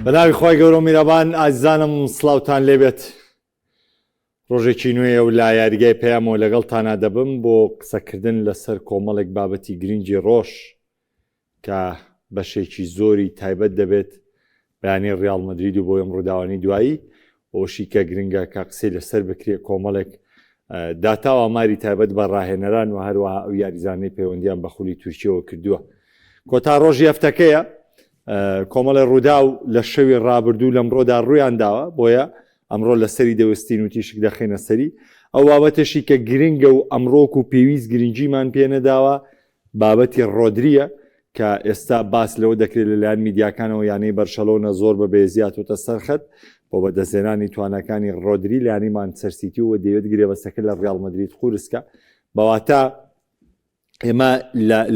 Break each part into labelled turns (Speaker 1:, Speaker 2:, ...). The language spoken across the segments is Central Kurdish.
Speaker 1: بەناوی خۆی گەورە و میرەبان ئازیزانم سڵاوتان لێبێت. ڕۆژێکی نوێیە و لا یاریگای پەیامەوە لەگەڵتانە دەبم بۆ قسەکردن لەسەر کۆمەڵێک بابەتی گرنگی ڕۆژ کە بەشێکی زۆری تایبەت دەبێت بەیانی ڕیاڵ مەدرید و بۆ ئەم ڕووداوانی دوایی ئەوشی کە گرنگە کە قسەی لەسەر بکرێت کۆمەڵێک داتا و ئاماری تایبەت بە ڕاهێنەران و هەروەها ئەو یاریزانەی پەیوەندیان بە خولی تورکیەوە کردووە. کۆتا ڕۆژی هەفتەکەیە کۆمەڵی ڕوودا و لە شەوی ڕابردوو لەمڕۆدا ڕوویان داوە، بۆیە ئەمڕۆ لەسەری دەوەستین و تیشک دەخێنە سەری ئەو بابەتەشی کە گرنگە و ئەمڕۆک و پێویست گرنگیمان پێنەداوە بابەتی ڕۆدریە کە ئێستا باس لەوە دەکرێت لەلایەن میدیاکانەوە یانەی بەرشەلۆنە زۆر بە بێزیاتۆتە سەرخەت بۆ بەدەستێنانی توانەکانی ڕۆدری لایانی مانچەستر و دەوێت گرێبەستەکە لە ڕیاڵ مەدرید قورسکە. بەواتە ئێمە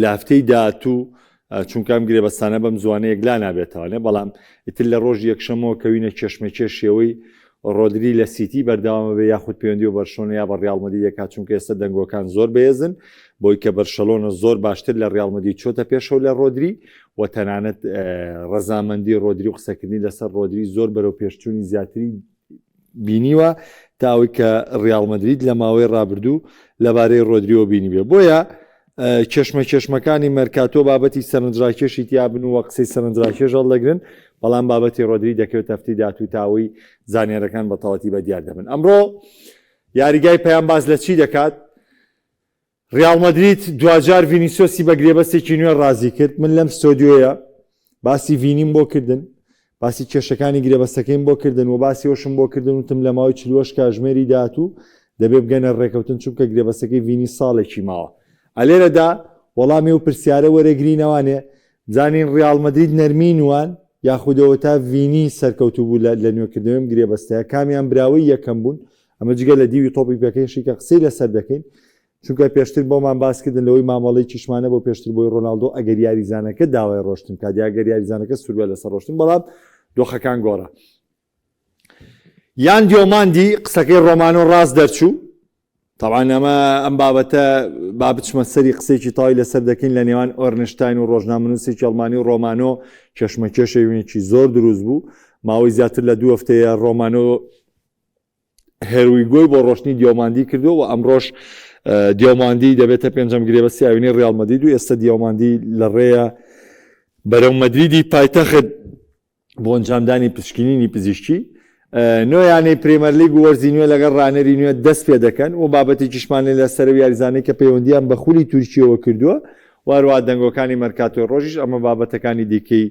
Speaker 1: لە هەفتەی داهاتوو چونکەم گرێبەستانە بەم زوانەیە یەکلا نابێتەوەێ، بەڵام ئیتر لە ڕۆژی یەکشەمەوە کەوینە چێشمەکێشیەوەی ڕۆدری لە سیتی بەرداوامە بێ یاخود پەیوەندی و بەرشەلۆنە یا بە ڕیاڵ مەدرید دەکات، چونکە ئێستا دەنگۆکان زۆر بەهێزن بۆی کە بەرشەلۆنە زۆر باشتر لە ڕیاڵ مەدرید چۆتە پێشەوە لە ڕۆدری و تەنانەت ڕەزامەندی ڕۆدری و قسەکردنی لەسەر ڕۆدری زۆر بەرەو پێشچوونی زیاتری بینیوە تاوەی کە ڕیاڵ مەدرید لە ماوەی ڕابردوو لەبارەی ڕۆدریەوە بینی بێ. بۆیە کێشمەکێشمەکانی مەرکاتۆ بابەتی سەرنجڕاکێشی تیابن و قسەی سەرنجڕاکێش هەڵدەگرن، بەڵام بابەتی ڕۆدری دەکەوێت هەفتەی داهاتوو تاوەی زانیاریەکان بەتەواوەتی بەدیار دەبن. ئەمڕۆ یاریگای پەیام باز لە چی دەکات؟ ڕیاڵ مەدرید دوجار ڤینیسیۆسی بە گرێبەستێکی نوێ ڕازی کرد. من لەم ستۆدیۆیە باسی ڤینیم بۆ کردن، باسی کێشەکانی گرێبەستەکەیم بۆ کردن و باسی ئەوشم بۆ کردن وتم لە ماوەی 40 کاتژمێری داهاتوو دەبێ بگەنە ڕێکەوتن چونکە گرێبەستەکەی ڤینی ساڵێکی ماوە. ئەلێرەدا وەڵامی و پرسیارە وەرەگرینەوانێ بزانین ڕیاڵ مەدرید نەرمینوان یاخودەوە تا ڤینی سەرکەوتو بوو لە نوێکردنەوەم گرێبەستەیە کامیان براوی یەکەم بوون. ئەمە جگە لە دیوی تۆپی پێکەشی کە قسەی لەسەر دەکەین، چونکە پێشتر بۆمان باسکردن لەوەی مامەڵەی چشمانە بۆ پێشتر بۆی ڕۆناڵدۆ ئەگەر یاریزانەکە داوای ڕۆشتن کات یاگەر یاریزانەکە سووربە لەسەر ڕۆشتن، بەڵام دۆخەکان گۆڕە. یان دیۆماندی قسەکەی ڕۆمانۆ ڕاست دەرچوو. طبعاً ئەمە ئەم بابەتە بابچمە سەری قسێکی تاوی لەسەر دەکەین لە نێوان ئۆرنشتاین و ڕۆژنامەنووسێکی ئەڵمانی و ڕۆمانۆ کێشمەکێشێکی زۆر دروست بوو. ماوەی زیاتر لە 2 هەفتەیە ڕۆمانۆ هێرویگۆی بۆ ڕۆشنی دیۆماندی کردو و ئەمڕۆژ دیۆماندی دەبێتە پێنجەم گرێبەستی ئاوینەی ڕیاڵ مەدرید و ئێستا دیۆماندی لە ڕێیە بەرەو مەدریدی پایتەخت بۆ ئەنجامدانی پشکنینی پزیشکی. نوێیانەی پرێمەر لیگ و وەرزی نوێ لەگەڵ ڕانەری نوێ دەست پێ دەکەن و بابەتی کیشمانی لەسەر یاریزانەی کە پەیوەندیان بە خولی تورکیەوە کردووە وارووا دەنگۆکانی مەرکاتۆی ڕۆژیش ئەمە بابەتەکانی دیکەی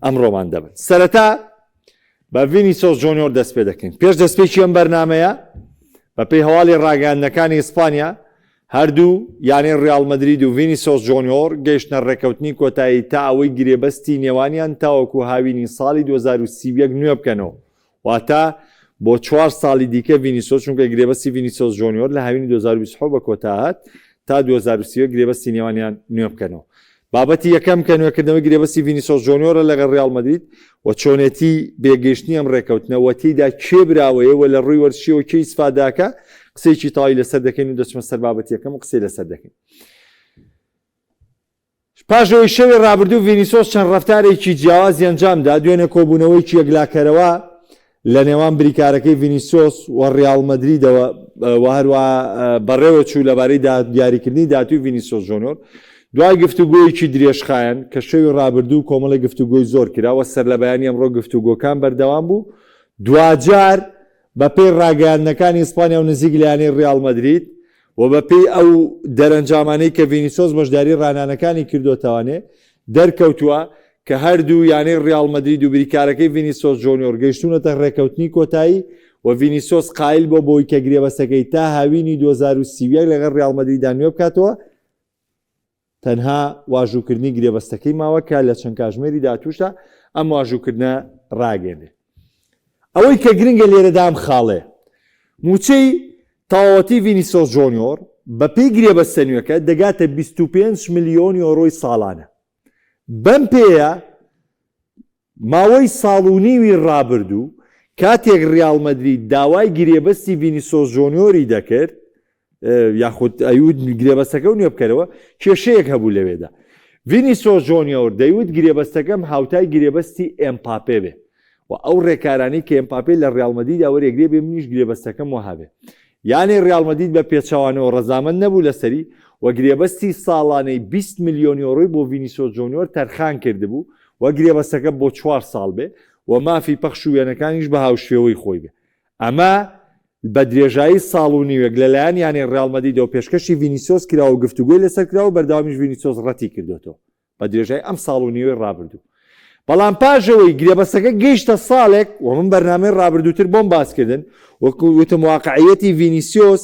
Speaker 1: ئەمڕۆمان دەبن. سەرەتا بە ڤینیسیۆس جۆنیۆر دەست پێ دەکەین. پێش دەستپێکی ئەم بەرنامەیە بە پێی هەواڵی ڕاگەاندنەکانی ئیسپانیا هەردوو یانەی ڕیاڵ مەدرید و ڤینیسیۆس جۆنیۆر گەیشتنە ڕێکەوتنی کۆتایی تا ئەوەی گرێبەستی نێوانیان تاوەکو هاوینی ساڵی 2031 نوێ بکەنەوە، واتە بۆ 4 ساڵی دیکە ڤینیسیۆس، چونکە گرێبەستی ڤینیسیۆس جۆنیۆر لە هاوینی 2020 بە کۆتا هات تا 2030 گرێبەستی نێوانیان نوێ بکەنەوە. بابەتی یەکەم کە نوێکردنەوەی گرێبەستی ڤینیسیۆس جۆنیۆرە لەگەڵ ڕیاڵ مەدرید و چۆنێتی بێگەیشتنی ئەم ڕێکەوتنەوە تێیدا کێ براوەیەوە لە ڕووی وەرزشیەوە کێ ئیسفاداکە قسەیەکی تاوی لەسەر دەکەین و دەچمە سەر بابەتی یەکەم و قسەی لەسەر دەکەین. پاشەوەی شەوی ڕابردوو ڤینیسیۆس چەند ڕەفتارێکی جیاوازی ئەنجامدا دوێنێ کۆبوونەوەیکی یەکلاکەرەوە لە نێوان بریکارەکەی ڤینیسیۆس و ڕیاڵ مەدریدەوە و هەروە بەڕێوە چوو لەبارەی دیاریکردنی داهاتووی ڤینیسیۆس جۆنیۆر. دوای گفتوگۆیەکی درێژخایەن کە شەوی ڕابردوو کۆمەڵی گفتوگۆی زۆر کراوە سەر لە بەیانی ئەمڕۆ گفتوگۆکان بەردەوام بوو. دوجار بە پێی ڕاگەیاندنەکانی ئیسپانیا و نزیک لایەنەی ڕیاڵ مەدرید و بە پێی ئەو دەرەنجامانەی کە ڤینیسیۆس بەشداری ڕانانەکانی کردوتەوانێ دەرکەوتووە کە هەردوو یانەی ڕیاڵ مەدرید و بریکارەکەی ڤینیسیۆس جۆنیۆر گەیشتونەتە ڕێکەوتنی کۆتایی و ڤینیسیۆس قایل بۆ بۆی کە گرێبەستەکەی تا هاوینی 2030 لەگەڵ ڕیاڵ مەدریددا نوێ بکاتەوە. تەنها واژووکردنی گرێبەستەکەی ماوە کە لە چەند کاتژمێری داهاتووشدا ئەم واژووکردنە ڕاگەێنێ. ئەوەی کە گرنگە لێرەدام خاڵێ موچەی تەواوەتی ڤینیسیۆس جۆنیۆر بە پێی گرێبەستە نوێەکە دەگاتە 25 ملیۆن یۆرۆی ساڵانە. بەم پێیە ماوەی ساڵ و نیوی ڕابردوو کاتێک ڕیاڵ مەدرید داوای گرێبەستی ڤینیسیۆس جۆنیۆری دەکرد یاخود ئەیود گرێبەستەکە و نوێ بکەرەوە کێشەیەک هەبوو لەوێدا. ڤینیسیۆس جۆنیۆر دەیوت گرێبەستەکەم هاوتای گرێبەستی ئێمپاپێ بێ و ئەو ڕێکارانی کە ئەمپاپێ لە ڕیال مەدریدا وەرێگرێ بێ منیش گرێبەستەکەم وە هەبێ یانێ ڕیال مەدرید بە پێچەوانەوە ڕەزامەند نەبوو لەسەری و گرێبەستی ساڵانەی 20 میلیۆن یۆڕۆی بۆ ڤینیسیۆس جونیۆر تەرخان کردبوو و گرێبەستەکە بۆ 4 ساڵ بێ و مافی پەخش و وێنەکانیش بە هاوشێوەی خۆی بێ ئەمە بە درێژایی ساڵ و نیوێک لەلایەن یانێ ڕیال مەدریدەوە پێشکەشی ڤینیسیۆس کراوە و گفتوگۆی لەسەر کراوە و بەردەوامیش ڤینیسیۆس ڕەتی کردوێتەوە بە درێژایی ئەم ساڵ و نیوەی ڕابردوو بەڵام پاشەوەی گرێبەستەکە گەیشتە ساڵێک و من بەرنامەی ڕابردووتر بۆم باسکردن وەکوتم واقعیەتی ڤینیسیۆس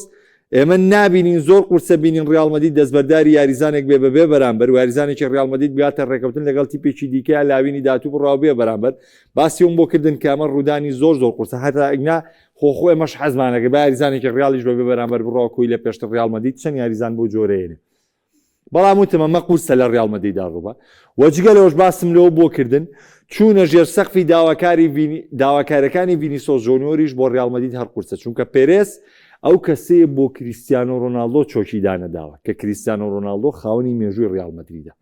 Speaker 1: ئێمە نابینین زۆر قورسە بینین ڕیال مەدرید دەستبەرداری یاریزانێک بێ بەبێ بەرامبەر و یاریزانێکی ڕیال مەدرید بگاتە ڕێکەوتن لەگەڵ تیپێکی دیکە لاوینی داهاتوو بڕاو بێ بەرامبەر باسیەوەم بۆ کردن کە ئەمە ڕوودانی زۆر قورسە هەتا ئیگنا خۆخۆ ئێمەش حەزمانەکە بە یاریزانێکی ڕیالیش بەبێ بەرامبەر بڕاو کۆی لە پێشتر ڕیال مەدرید چەند یاریزان بۆ جۆرەیەنێ بەڵام وتم ئەمە قورسە لە ڕیال مەدریددا ڕووبە وەجگەلەوەش باسم لەوە بۆ کردن چوونە ژێر سەقفی داواکارەکانی ڤینیسیۆس جونیۆریش بۆ ڕیال مەدرید هەر قورسە چونکە پێرێز ئەو کەسەیە بۆ کریستیانۆ ڕۆناڵدۆ چۆکی دانەداوە کە کریستیانۆ ڕۆناڵدۆ خاوەنی مێژووی ڕیال مەدریدە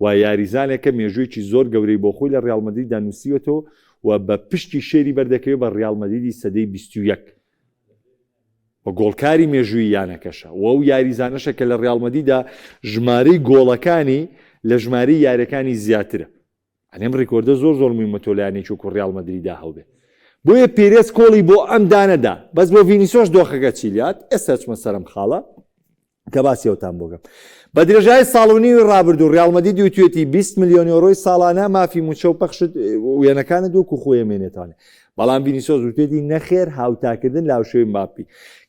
Speaker 1: و یاریزانێکە مێژوویکی زۆر گەورەی بۆ خۆی لە ڕیال مەدریددا نووسیوەتەوە و بە پشتی شێری بەردەکەوێت بە ڕیال مەدریدی سەدەی 21 و گۆڵکاری مێژووی یانەکەشە و ئەو یاریزانەشە کە لە ڕیال مەدریددا ژمارەی گۆڵەکانی لە ژمارەی یاریەکانی زیاترە ئەنێم ڕیکۆردە زۆر میمەتۆلایانێکی وەکو ڕیال مەدریددا هەڵبێ بۆیە پێرێز کۆڵی بۆ ئەم دانەدا بەس بۆ ڤینیسیۆس دۆخەکە چیلیات ئێستا چمە سەرم خاڵە کە باسیەوەتان بۆگەم بە درێژای ساڵ و نیوی ڕابردوو ڕیال مەدرید وتوێتی 20 میلیۆن یۆڕۆی ساڵانە مافی موچە و پەخشت وێنەکانت وەکو خۆی ئەمێنێتوانێ بەڵام ڤینیسیۆس وتوێتی نەخێر هاوتاکردن لاوشێوی ماپی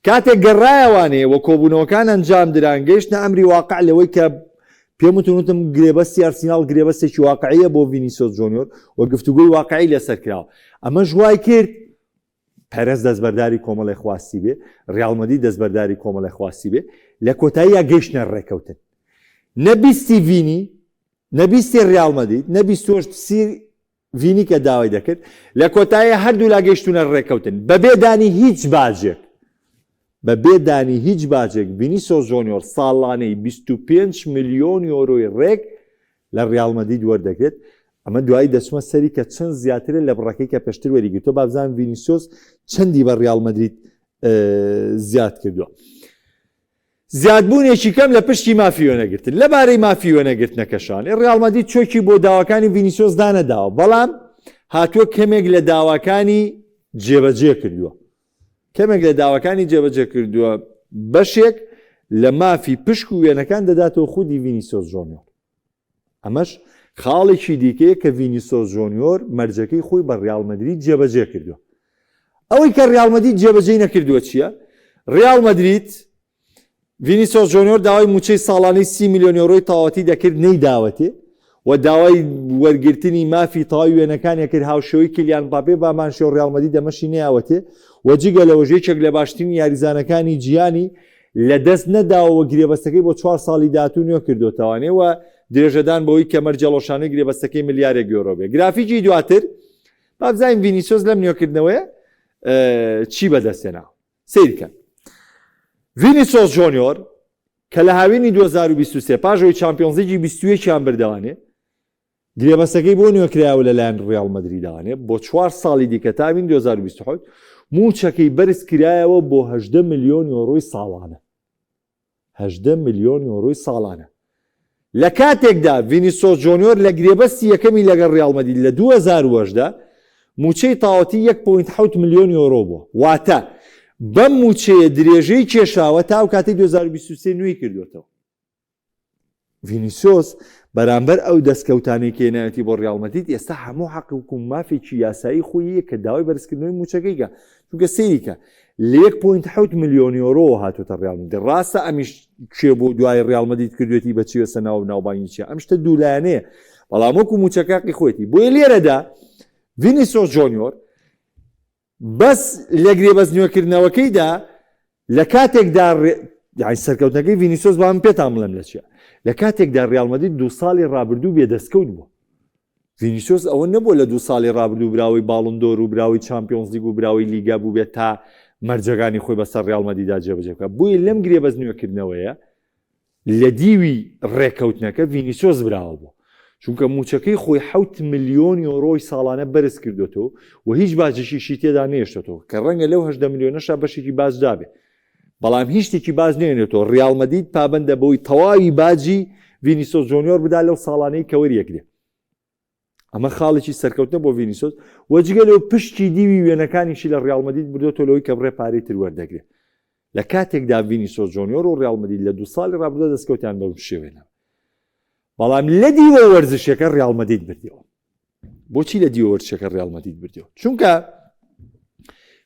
Speaker 1: کاتێک گەڕایەوانەیە وە کۆبوونەوەکان ئەنجام دران گەیشتە ئەمری واقع لەوەی کە پێم وتم گرێبەستی ئارسینال گرێبەستێکی واقعیە بۆ ڤینیسیۆس جونیۆر و گفتوگۆی واقعی لەسەر کراوە ئەمە ژوای کرد پەرەز دەستبەرداری کۆمەڵی خواستی بێ ڕیال مەدرید دەستبەرداری کۆمەڵی خواستی بێ لە کۆتاییە گەیشتنە ڕێکەوتن نەبیستی ڤینی نەبیستی ڕیال مەدرید نەبیستۆشتی ڤینی کە داوای دەکرد لە کۆتاییە هەردوو لا گەیشتونە ڕێکەوتن بەبێدانی هیچ باجێک بەبێدانی هیچ باجێک ڤینیسیۆس جونیۆر ساڵانەی 25 میلیۆن یۆرۆی ڕێک لە ڕیال مەدرید وەردەگرێت ئەمە دوایی دەچمە سەری کە چەند زیاترە لە بڕەکەی کە پێشتر وەریگرتووە با بزانین ڤینیسیۆس چەندی بە ڕیال مەدرید زیاد کردووە زیادبوونێکی کەم لە پشتی مافی وێنەگرتن لەبارەی مافی وێنەگرتنەکەشان ڕیال مەدرید چۆکی بۆ داواکانی ڤینیسیۆس دانەداوە بەڵام هاتووە کەمێک لە داواکانی جێبەجێ کردووە کەمێک لە داواکانی جێبەجێ کردووە بەشێک لە مافی پشک و وێنەکان دەداتەوە خودی ڤینیسیۆس جونیۆر ئەمەش خاڵێکی دیکەیە کە ڤینیسیۆس جونیۆر مەرجەکەی خۆی بە ڕیال مەدرید جێبەجێ کردووە ئەوەی کە ڕیال مەدرید جێبەجێ نەکردووە چییە؟ ڕیال مەدرید ڤینیسیۆس جونیۆر داوای موچەی ساڵانەی 30 میلیۆن یۆڕۆی تاواتی دەکرد نەیداوەتێ و داوای وەرگرتنی مافی تاوای وێنەکانی کرد هاوشێوەی کیلیان مباپێ با مانشێ و ڕیال مەدرید دەمەشی نەیاوەتێ و جگە لەوە ژێچێک لە باشترین یاریزانەکانی جیهانی لە دەست نەداوە گرێبەستەکەی بۆ 4 ساڵی داهاتوو نوێ کردوتەوانێ و درێژەدان بەوەی کە مەرجەڵۆشانەی گرێبەستەکەی ملیارێک یۆرۆ بێ گرافیکی دواتر با بزانین ڤینیسیۆس لەم نوێکردنەوەیە چی بەدەستێنا سیرکە ڤینیسیۆس جونیۆر کە لە هاوینی 2023 پاژەوەی چامپیۆنز لیگی 21 بردەوانێ گرێبەستەکەی بۆ نوێکراوە لەلایەن ڕیال مەدریدانێ بۆ 4 ساڵی دیکە تا هاوین 2027 موچەکەی بەرز کرایەوە بۆ 18 میلیۆن یۆڕۆی ساڵانە 18 میلیۆن یۆڕۆی ساڵانە لە کاتێکدا ڤینیسیۆس جونیۆر لە گرێبەستی یەکەمی لەگەڵ ڕیال مەدرید لە 2010 موچەی تاوەتی 1.7 میلیۆن یۆڕۆ بووە واتە بەم موچەیە درێژەی کێشاوە تا ئەو کاتەی 2023 نوێی کردوێتەوە ڤینیسیۆس بەرامبەر ئەو دەستکەوتانەی کێنایەتی بۆ ڕیال مەدرید ئێستا هەموو حەق و مافێکی یاسایی خۆیە کە داوای بەرزکردنەوەی موچەکەیکە چونکە سەیریکە لە 1.7 میلیۆن یۆڕۆ هاتوۆتە ڕیال مەدرید ڕاستە ئەمیش کوێ بۆ دوای ڕیال مەدرید کردوێتی بە چیوە سەناو ناوبانگی چیە ئەم شتە دوولایەنەیە بەڵام وەکو موچەکەقی خۆیەتی بۆیە لێرەدا ڤینیسیۆس جونیۆر بەس لە گرێبەست نوێکردنەوەکەیدا لە کاتێکدا سەرکەوتنەکەی ڤینیسیۆس با من پێتان بڵێم لە چیە لە کاتێکدا ڕیال مەدرید 2 ساڵی ڕابردوو بێدەستکەوت بووە ڤینیسیۆس ئەوە نەبووە لە 2 ساڵی ڕابردوو براوی باڵۆن دۆر و براوی چامپیۆنز لیگ و براوی لیگا بوو بێت تا مەرجەکانی خۆی بەسەر ڕیال مەدریددا جێبەجێ بکات بۆیە لەم گرێبەست نوێکردنەوەیە لە دیوی ڕێکەوتنەکە ڤینیسیۆس براوە بوو چونکە موچەکەی خۆی 7 ملیۆن یۆرۆی ساڵانە بەرز کردوێتەوە و هیچ باجێکیشی تێدا نێشتێتەوە کە ڕەنگە لەو 8 ملیۆنەشە بەشێکی باج دابێ بەڵام هیچ شتێکی باز نێنێتەوە ڕیال مەدرید پابەندە بەوەی تەواوی باجی ڤینیسیۆس جۆنیۆر بدا لەو ساڵانەی کە وەریەگرێ ئەمە خاڵێکی سەرکەوتنە بۆ ڤینیسیۆس وەجگە لەو پشتی دیوی وێنەکانیشی لە ڕیال مەدرید بردوێتەوە لەوەی کە بڕێ پارەی تر وەردەگرێت لە کاتێکدا ڤینیسیۆس جۆنیۆر و ڕیال مەدرید لە 2 ساڵی ڕابردووە دەستکەوتیان بەو شێوێنە بەڵام لە دیوە وەرزشەکە ڕیال مەدرید بردیەوە بۆچی لە دیوە وەرزشەکە ڕیال مەدرید بردیەوە چونکە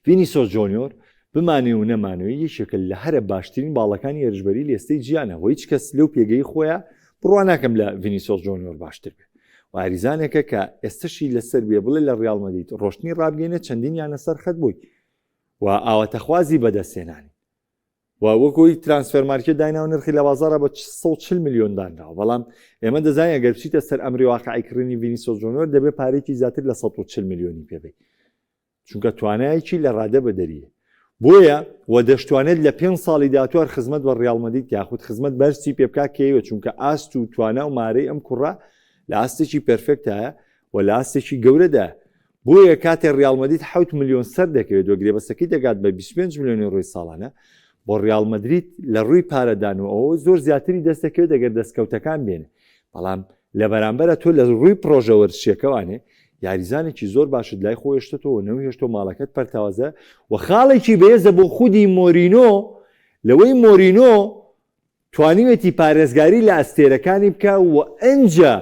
Speaker 1: ڤینیسیۆس جۆنیۆر بمانێ و نەمانەوەی یەکێکە لە هەرە باشترین باڵەکانی هێرشبەری لێستەی گیانە هۆی هیچ کەس لەو پێگەی خۆیان بڕوا ناکەم لە ڤینیسیۆس جۆنیۆر باشتر بێت واریزانێکە کە ئێستشی لەسەر بێ بڵێ لە ڕیال مەدرید ڕۆشتنی ڕابگەینە چەندینیانە سەر خەت بووی و ئاواتەخوازی بەدەستێنانی و وەکۆی ترانسفەر مارکێت دایناو نرخی لە بازارە بە 140 ملیۆن دانراوە بەڵام ئێمە دەزانین ئەگەر بچیتە سەر ئەمری واقعیکردنی ڤینیسیۆس جۆنیۆر دەبێت پارێکی زیاتر لە 140 ملیۆنی پێبێت چونکە توانایەکی لە ڕادە بەدەریە بۆیە و دەشتوانێت لە 5 ساڵی داهاتوو خزمەت بە ڕیال مەدرید یاخود خزمەت بەرزی پێ بکات کەیوە چونکە ئاست و توانە و مارەی ئەم کوڕە لە ئاستێکی پەرفێکتایە و لە ئاستێکی گەورەدا بۆیە کاتێ ڕیال مەدرید 7 ملیۆن سەر دەکەوێت و گرێبەستەکەی دەگات بە 25 ملیۆن یۆرۆی ساڵانە بۆ ڕیال مەدرید لە ڕووی پارەدانەوە ئەوە زۆر زیاتری دەستەکەوێت دەگەر دەستکەوتەکان بێنێ بەڵام لە بەرامبەرە تۆ لە ڕووی پرۆژە وەرزشیەکەوانێ یاریزانێکی زۆر باشت لای خۆی هێشتەوە نەوەی هێشتۆ ماڵەکەت پەرتاوازە و خاڵێکی بەهێزە بۆ خودی مۆرینۆ لەوەی مۆرینۆ توانیوێتی پارێزگاری لە ئەستێرەکانی بکە و ئەنجە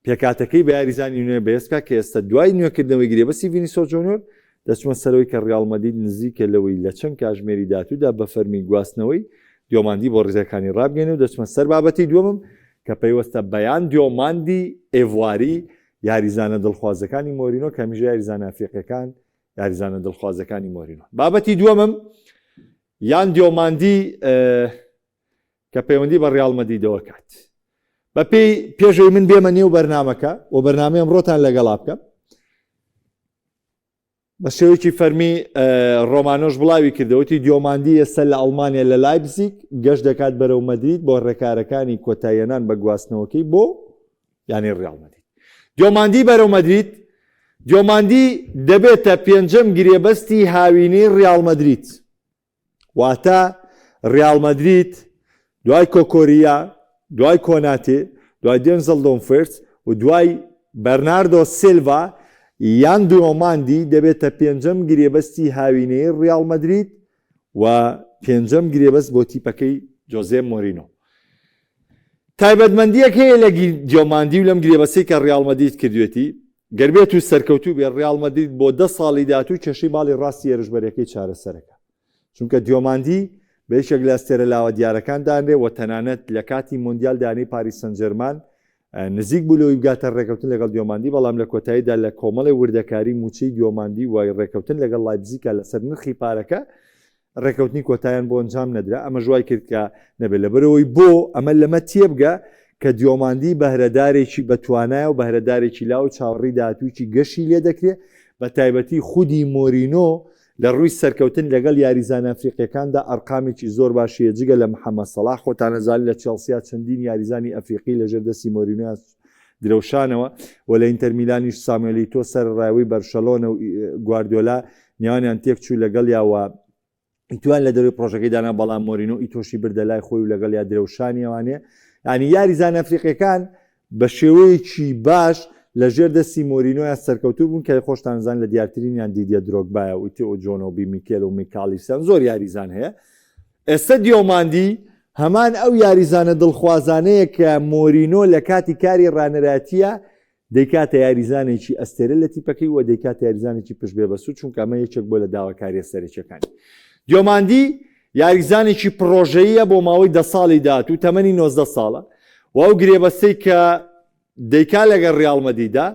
Speaker 1: پێکاتەکەی بە یاریزانی نوێ بەهێزکە کە ئێستا دوای نوێکردنەوەی گرێبەستی ڤینیسیۆس جۆنیۆر دەچمە سەرەوەی کە ڕیال مەدرید نزیکە لەوەی لە چەند کاژمێری داهاتوودا بە فەرمی گواستنەوەی دیۆماندی بۆ ڕێزەکانی ڕابگەێنێ و دەچمە سەر بابەتی دووەمم کە پەیوەستە بەیان دیۆماندی ئێڤواری یاریزانە دڵخوازەکانی مۆرینۆ کەمیژە یاریزانە ئەفریقیەکان یاریزانە دڵخوازەکانی مۆرینۆ بابەتی دووەمم یان دیۆماندی کە پەیوەندی بە ڕیال مەدریدەوە کات بە پێی پێشەوەی من بێمە نێو بەرنامەکە و بەرنامەی ئەمڕۆتان لەگەڵا بکەم بە شێوەیەکی فەرمی ڕۆمانۆش بڵاوی کردەوەتی دیۆماندی ئێستا لە ئەڵمانیا لە لایپزیگ گەشت دەکات بەرەو مەدرید بۆ ڕێکارەکانی کۆتاییەنان بە گواستنەوەکەی بۆ یانی ڕیال مەدرید دیۆماندی بەرەو مەدرید دیۆماندی دەبێتە پێنجەم گرێبەستی هاوینەی ڕیال مەدرید واتە ڕیال مەدرید دوای کۆکۆریا دوای کۆناتێ دوای دێنزەڵ دۆمفرس و دوای بەرناردۆ سیلڤا یان دیۆماندی دەبێتە پێنجەم گرێبەستی هاوینەی ڕیال مەدرید و پێنجەم گرێبەست بۆ تیپەکەی جۆزێ مۆرینۆ تایبەتمەندیەک هەیە لە دیۆماندی و لەم گرێبەسەی کە ڕیال مەدرید کردوێتی گەربێت و سەرکەوتوو بێ ڕیال مەدرید بۆ 10 ساڵی داهاتوو کێشەی باڵی ڕاستی هێرشبەرەکەی چارەسەرەکە چونکە دیۆماندی بەیەکێک لە ئەستێرە لاوە دیارەکان دانرێ و تەنانەت لە کاتی مۆندیال دانەی پاریس سەن ژەرمان نزیک بوو لەوەی بگاتە ڕێکەوتن لەگەڵ دیۆماندی بەڵام لە کۆتاییدا لە کۆمەڵی وردەکاری موچەی دیۆماندی وای ڕێکەوتن لەگەڵ لایپزیگە لەسەر نرخی پارەکە ڕێکەوتنی کۆتاییان بۆ ئەنجام نەدرا ئەمە ژوای کرد کە نەبێت لەبەرەوەی بۆ ئەمە لەمە تێبگە کە دیۆماندی بەهرەدارێکی بەتوانایە و بەهرەدارێکی لاو چاوەڕی داهاتوویی گەشی لێ دەکرێت بە تایبەتی خودی مۆرینۆ لە ڕووی سەرکەوتن لەگەڵ یاریزانە ئەفریقیەکاندا ئەرقامێکی زۆر باشیە جگە لە محەممەد سەڵاح خۆتانەزانین لە چێلسیا چەندین یاریزانی ئەفریقی لەژێر دەستی مۆرینۆ درەوشانەوە و لە ئینتەر میلانیش ساموێلی تۆ سەرڕاوی بەرشەلۆنە و گواردیۆلا نێوانیان تێک چوو لەگەڵ یاوە ئیتوان لە دەروی پرۆژەکەی دانا بەڵام مۆرینۆ ئیتۆشی بردە لای خۆی و لەگەڵ یا درەوشانیەوانێ ینی یاریزانە ئەفریقیەکان بە شێوەیەکی باش لە ژێر دەستی مۆرینۆیان سەرکەوتوو بوون کە خۆشتانزان لە دیارترینیان دیدە درۆگبایە و تێ جۆنۆبی میکێل و میکالیسیان زۆر یاریزان هەیە ئێستا دیۆماندی هەمان ئەو یاریزانە دڵخوازانەیە کە مۆرینۆ لە کاتی کاری ڕانەراتیە دەیکاتە یاریزانێکی ئەستێرە لە تیپەکەی و دەیکاتە یاریزانێکی پشت بێبەسوو چونکە ئەمە یەکێک بۆ لە داواکاریە سەرەکیەکانی دیۆماندی یاریزانێکی پرۆژەیە بۆ ماوەی 10 ساڵی داهاتوو تەمەنی 19 ساڵە و ئەو گرێبەستەی کە دەیکا لەگەڵ ڕیال مەدریددا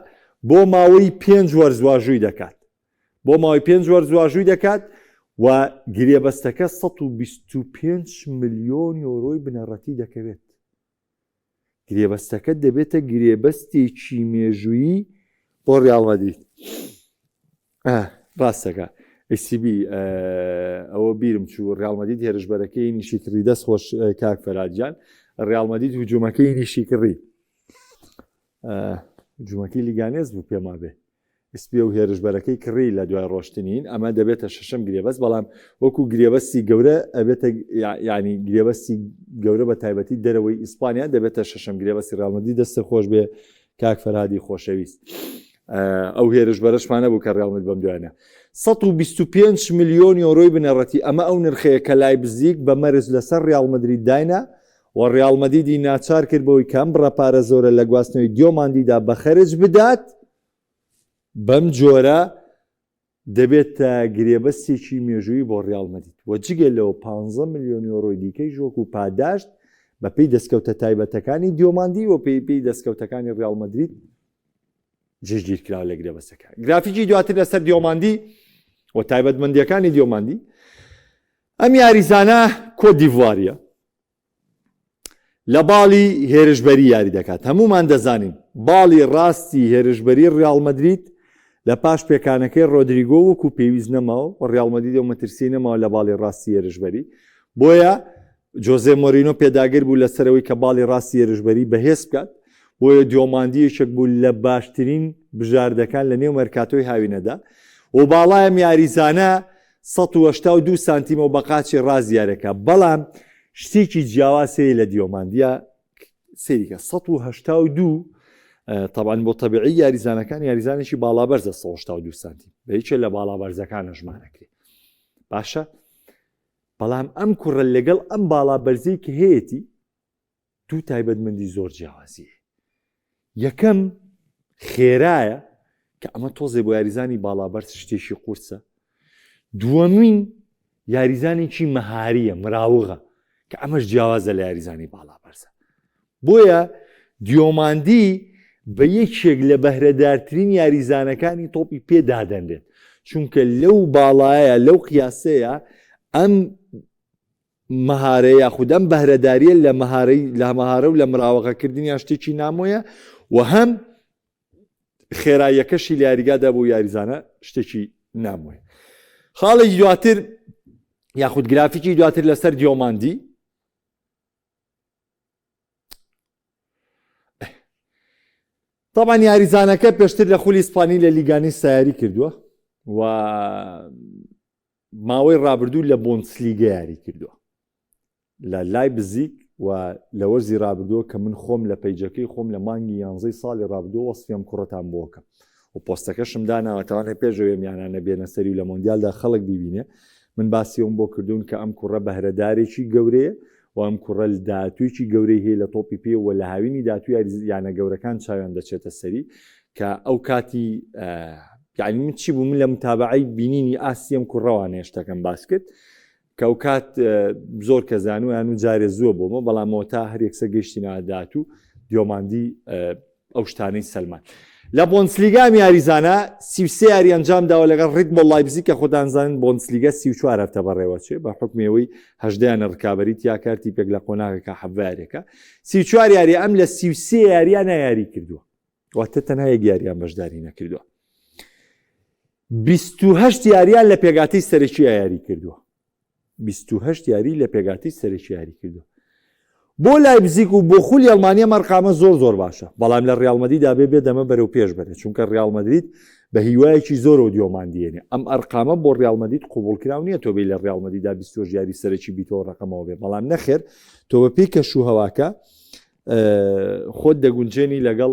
Speaker 1: بۆ ماوەی 5 وەرزواژووی دەکات بۆ ماوەی 5 وەرزواژووی دەکات و گرێبەستەکە 125 ملیۆن یۆرۆی بنەڕەتی دەکەوێت گرێبەستەکە دەبێتە گرێبەستێکی مێژوویی بۆ ڕیال مەدرید ڕاستەکە ACB ئەوە بیرم چوو ڕیال مەدرید هێرشبەرەکەی نیشی کڕی دەست خۆش کاک فەرادجان ڕیال مەدرید هجوومەکەی نیشی کڕی جومەکی لیگانێز بوو پێما بێ ئسپێ و هێرشبەرەکەی کڕی لە دوای ڕۆشتنین ئەمە دەبێتە شەشەم گرێبەست بەڵام وەکو گرێبەستی گەورە ئەبێتە ینی گرێبەستی گەورە بە تایبەتی دەرەوەی ئیسپانیا دەبێتە شەشەم گرێبەستی ڕیال مەدرید دەستە خۆش بێ کاک فەرهادی خۆشەویست ئەو هێرشبەرەشمانە بوو کە ڕیال مەدرید بەم دوایانە 125 ملیۆن یۆرۆی بنەڕەتی ئەمە ئەو نرخەیە کە لایپزیگ بە مەرج لەسەر ڕیال مەدرید داینە و ڕیال مەدریدی ناچار کرد بەوەی کەم بڕەپارە زۆرە لە گواستنەوەی دیۆماندیدا بە خەرج بدات بەم جۆرە دەبێتە گرێبەستێکی مێژووی بۆ ڕیال مەدرید وە جگە لەوە 15 ملیۆن یۆرۆی دیکەی ژۆک و پاداشت بە پێی دەستکەوتە تایبەتەکانی دیۆماندی و پێی دەستکەوتەکانی ڕیال مەدرید جێژگیر کراوە لە گرێبەستەکان گرافیکی دواتر لەسەر دیۆماندی و تایبەتمەندیەکانی دیۆماندی ئەم یاریزانە کۆت دیڤواریە لە باڵی هێرشبەری یاری دەکات هەمومان دەزانین باڵی ڕاستی هێرشبەری ڕیال مەدرید لە پاش پێکانەکەی ڕۆدریگۆ وەکو پێویست نەماوە و ڕیال مەدرید و مەترسی نەماوە لە باڵی ڕاستی هێرشبەری بۆیە جۆزێ مۆرینۆ پێداگر بوو لەسەرەوەی کە باڵی ڕاستی هێرشبەری بەهێز بکات بۆیە دیۆماندیەکێک بوو لە باشترین بژاردەکان لە نێو مەرکاتۆی هاوینەدا و باڵایەم یاریزانە 182 سانتیمە و بەقاچی ڕازیارەکە بەڵام شتێکی جیاواسەیە لە دیۆماندیە سێریکە 182 طبعاً بۆ تەبیعی یاریزانەکان یاریزانێکی باڵابەرزە 182 سانتیم بە هیچ لە باڵابەرزەکانە ژمارەکرێت باشە بەڵام ئەم کوڕە لەگەڵ ئەم باڵابەرزەی کە هەیەی دوو تایبەتمەندی زۆر جیاوازیە یەکەم خێرایە کە ئەمە تۆزێ بۆ یاریزانی باڵابەرز شتێکی قورسە دووەمین یاریزانێکی مەهاریە مراوغە کە ئەمەش جیاوازە لە یاریزانی باڵابەرزە بۆیە دیۆماندی بە یەکێک لە بەهرەدارترین یاریزانەکانی تۆپی پێدادەنرێت چونکە لەو باڵایە لەو قیاسەیە ئەم مەهارەیە یاخود ئەم بەهرەداریە لە مەهارە و لە مراوغەکردنی شتێکی نامۆیە و هەم خێراییەکەشی لە یاریگادا بۆ یاریزانە شتێکی نامۆیە خاڵێکی دواتر یاخود گرافیکی دواتر لەسەر دیۆماندی طبعا یاریزانەکە پێشتر لە خولی ئیسپانی لە لیگانی سایاری کردووە و ماوەی ڕابردوو لە بۆنسلیگە یاری کردووە لە لایپزیگ و لە وەرزی ڕابردووە کە من خۆم لە پەیجەکەی خۆم لە مانگی 11 ساڵی ڕابردووە وەسفیم کوڕەتان بۆکەم و پۆستەکەشم داناوەتەوانێ پێشەوێ میانانە بێنە سەری لە مۆندیالدا خەڵک ببینێ من باسیەوەم بۆ کردوون کە ئەم کوڕە بەهرەدارێکی گەورەیە و ئەم کوڕە داهاتوویەکی گەورەی هەیە لە تۆپی پێ و لە هاوینی داهاتووی یانە گەورەکان چاویان دەچێتە سەری کە ئەو کاتی یعنی من چی بوو من لە متابعەی بینینی ئاسیم کوڕەوانێ شتەکەم باس کرد کە ئەو کات زۆر کە زانویان و جارێ زووە بۆمە بەڵامەوە تا هەر یەکسە گەیشتینە داهاتوو دیۆماندی ئەو شتانەی سەلمان لە بۆنسلیگا یاریزانە 33 یاری ئەنجام داوە لەگەڵ ڕیدمۆ لایپزیگ کە خۆتانزانن بۆنسلیگە 34 هەفتە بەڕێوەچێ بە حکمەوەی هەژدەیانە ڕکابەری تیا کارتی پێک لە قۆناغێکە حەڤارێکە 34 یاری ئەم لە 33 یاریانە یاری کردووە واتە تەنها یەک یاریان بەشداری نەکردووە 28 یاریان لە پێگاتەی سەرەکی یاری کردووە 28 یاری لە پێگاتی سەرەکی یاری کردووە بۆ لایپزیگ و بۆ خولی ئەڵمانیا مەرقامە زۆر باشە بەڵام لە ڕیال مەدریددا بێ دەمە بەرەو پێش بێت چونکە ڕیال مەدرید بە هیوایەکی زۆرەوە دیۆماندیێنێ ئەم ئەرقامە بۆ ڕیال مەدرید قوبوڵکراو نییە تۆ بێ لە ڕیال مەدریددا 20 یاری سەرەکی بیتەوە ڕقەمەوە بێ بەڵام نەخێر تۆ بە پێی کەشوهەواکە خۆت دەگونجێنی لەگەڵ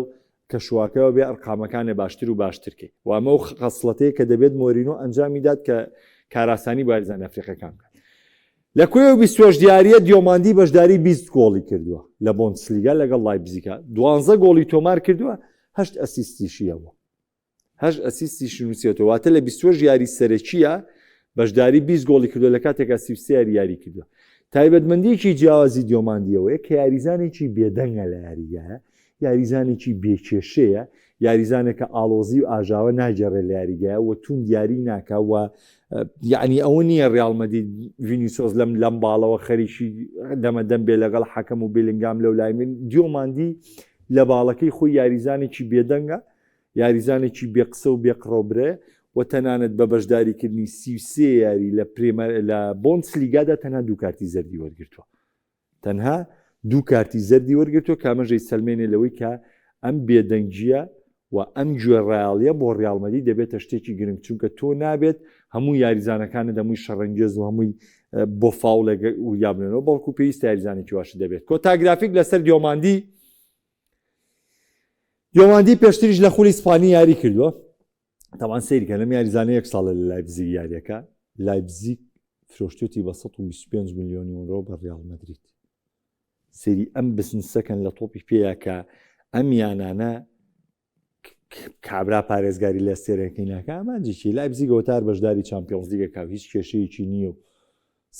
Speaker 1: کەشواکەوە بێ ئەرقامەکانە باشتر و باشترکەی و ئەمە و خەسڵەتەیە کە دەبێت مۆرینۆ ئەنجامی داد کە کاراسانی بۆ یاریزانە ئەفریقیەکان بکات لە کوێ 28 دیاریە دیۆماندی بەشداری 20 گۆڵی کردووە لە بۆنسلیگا لەگەڵ لایپزیگە 12 گۆڵی تۆمار کردووە 8 ئەسیستیشیە بوو 8 ئەسیستیش نووسێتەوە واتە لە 28 یاری سەرەکیە بەشداری 20 گۆڵی کردووە لە کاتێکا 33 یاری کردووە تایبەتمەندیەکی جیاوازی دیۆماندیەوەیە کە یاریزانێکی بێدەنگە لە یاریگایە یاریزانێکی بێکێشەیە یاریزانێکە ئاڵۆزی و ئاژاوە ناجێڕێت لە یاریگایە و تون دیاری ناکە و یعنی ئەوە نییە ڕیال مەدرید ڤینیسیۆس لەم باڵەوە خەریکی دەمەدەم بێ لەگەڵ حەکەم و بێلینگام لەو لای من دیۆماندی لە باڵەکەی خۆی یاریزانێکی بێدەنگە یاریزانێکی بێقسە و بێقڕۆبرێ و تەنانەت بە بەشداریکردنی 33 یاری لە بۆنسلیگادا تەنها دوو کارتی زەردی وەرگرتووە تەنها دوو کارتی زەردی وەرگرتووە کامەژەی سەلمێنێ لەوەی کە ئەم بێدەنگیە و ئەم گوێڕایاڵیە بۆ ڕیال مەدرید دەبێتە شتێکی گرنگ چونکە تۆ نابێت هەموو یاریزانەکانت هەمووی شەڕەنگێز و هەمووی بۆ فاولێک و یابنەوە بەڵکو پێویستە یاریزانێکی باشی دەبێت. کۆتاگرافیک لەسەر دیۆماندی پێشتریش لە خولی ئیسپانی یاری کردووە. تاوان سەیرکە لەم یاریزانە 1 ساڵە لە لایپزیگ یاریەکە. لایپزیگ فرۆشتێتی بە 125 میلیۆن یورۆ بە ڕیال مەدرید. سەیری ئەم بزنسەکەن لە تۆپی پێیە کە ئەم یانانە کابرا پارێزگاری لە سێرەکەی ناکە ئەمانجیی لایپزیگ گۆتار بەشداری چامپیۆنز لیگەکە هیچ کێشەیەکی نییە و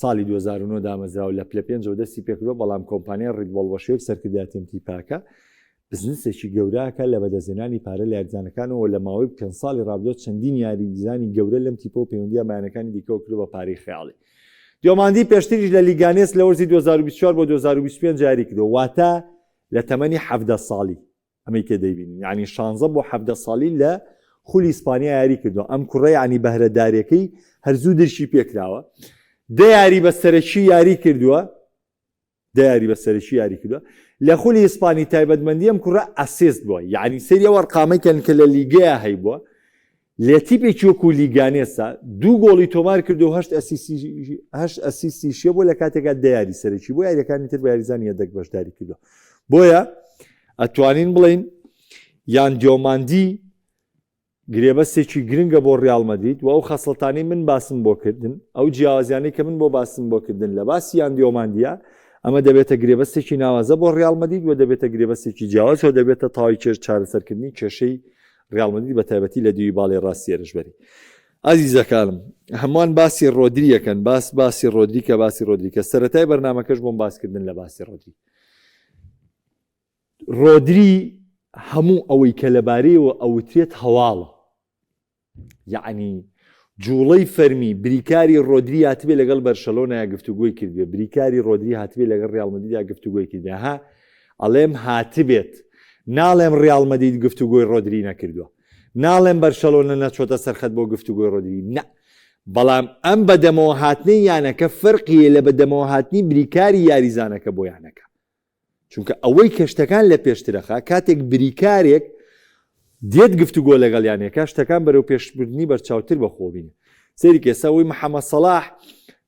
Speaker 1: ساڵی 2009 دامەزراوە لە پلە 5 دەستی پێکردوە بەڵام کۆمپانیای ڕیدبۆڵ بەشێک سەرکردایەتی پاکە بزنسێکی گەوراکە لە بەدەزێنانی پارە لە یاریزانەکانەوە لە ماوەی 5 ساڵی ڕابردووە چەندین یاریزانی گەورە لەم تیپە و پەیوەندیە مایانەکانی دیکەوە کردو بە پارەی خەیاڵی. دیۆماندی پێشتریش لە لیگانێس لە وەرزی 2024 بۆ 2025 جاری کردەوە واتە لە تەمەنی 17 ساڵی ئەمەی کە دەیبینین یعنی 16 بۆ 17 ساڵی لە خولی ئیسپانیا یاری کردەوە. ئەم کوڕە یعنی بەهرەدارەکەی هەرزوو درشی پێکراوە. دەیاری بە سەرەکی یاری کردووە لە خولی ئیسپانی تایبەتمەندی ئەم کوڕە ئەسیست بووە یعنی سەریە وەرقامەکەن کە لە لیگەیە هەیبووە لە تیپێکی وەکو لیگانێسا 2 گۆڵی تۆمار کردو 8 ئەسیستی شێ بۆ لە کاتێکا دەیاری سەرەکی بۆ یاریەکانی تر بە یاریزانی یەدەک بەشداری کردووە. بۆیە ئەتوانین بڵین یان دیۆماندی گرێبەستێکی گرنگە بۆ ڕیال مەدرید و ئەو خەسڵتانی من باسم بۆ کردن ئەو جیاوازیانەی کە من بۆ باسم بۆ کردن لە باسی یان دیۆماندیە ئەمە دەبێتە گرێبەستێکی ناوازە بۆ ڕیال مەدرید و دەبێتە گرێبەستێکی جیاواز و دەبێتە تاوای چارەسەرکردنی کێشەی ڕیال مەدرید بە تایبەتی لە دوی باڵی ڕاستی ێرشبەری. ئازیزەکانم هەمووان باسی ڕۆدریەکەن باسی ڕۆدریکە سەرەتای بەرنامەکەش بۆم باسکردن لە باسی ڕۆدری هەموو ئەوەی کە لەبارەیەوە ئەوترێت هەواڵە یعنی جوڵەی فەرمی بریکاری ڕۆدری هاتبێ لەگەڵ بەرشەلۆنە گفتوگۆی کردوێ بریکاری ڕۆدری هاتبێ لەگەڵ ڕیال مەدرید گفتوگۆی کردوێ ها ئەڵێم هاتبێت ناڵێم ڕیال مەدرید گفتوگۆی ڕۆدری نەکردووە ناڵێم بەرشەلۆنە نەچۆتە سەرخەت بۆ گفتوگۆی ڕۆدری نه بەڵام ئەم بەدەمەوە هاتنی یانەکە فەرقیە لە بەدەمەوە هاتنی بریکاری یاریزانەکە بۆ یانەکە چونکە ئەوەی کەشتەکان لە پێشترەخە کاتێک بریکارێک دێت گفتوگۆ لەگەڵ یانەکە شتەکان بەرەو پێشبردنی بەرچاوتر بەخۆبینە. سەیری کێسەوەی محەممەد سەلاح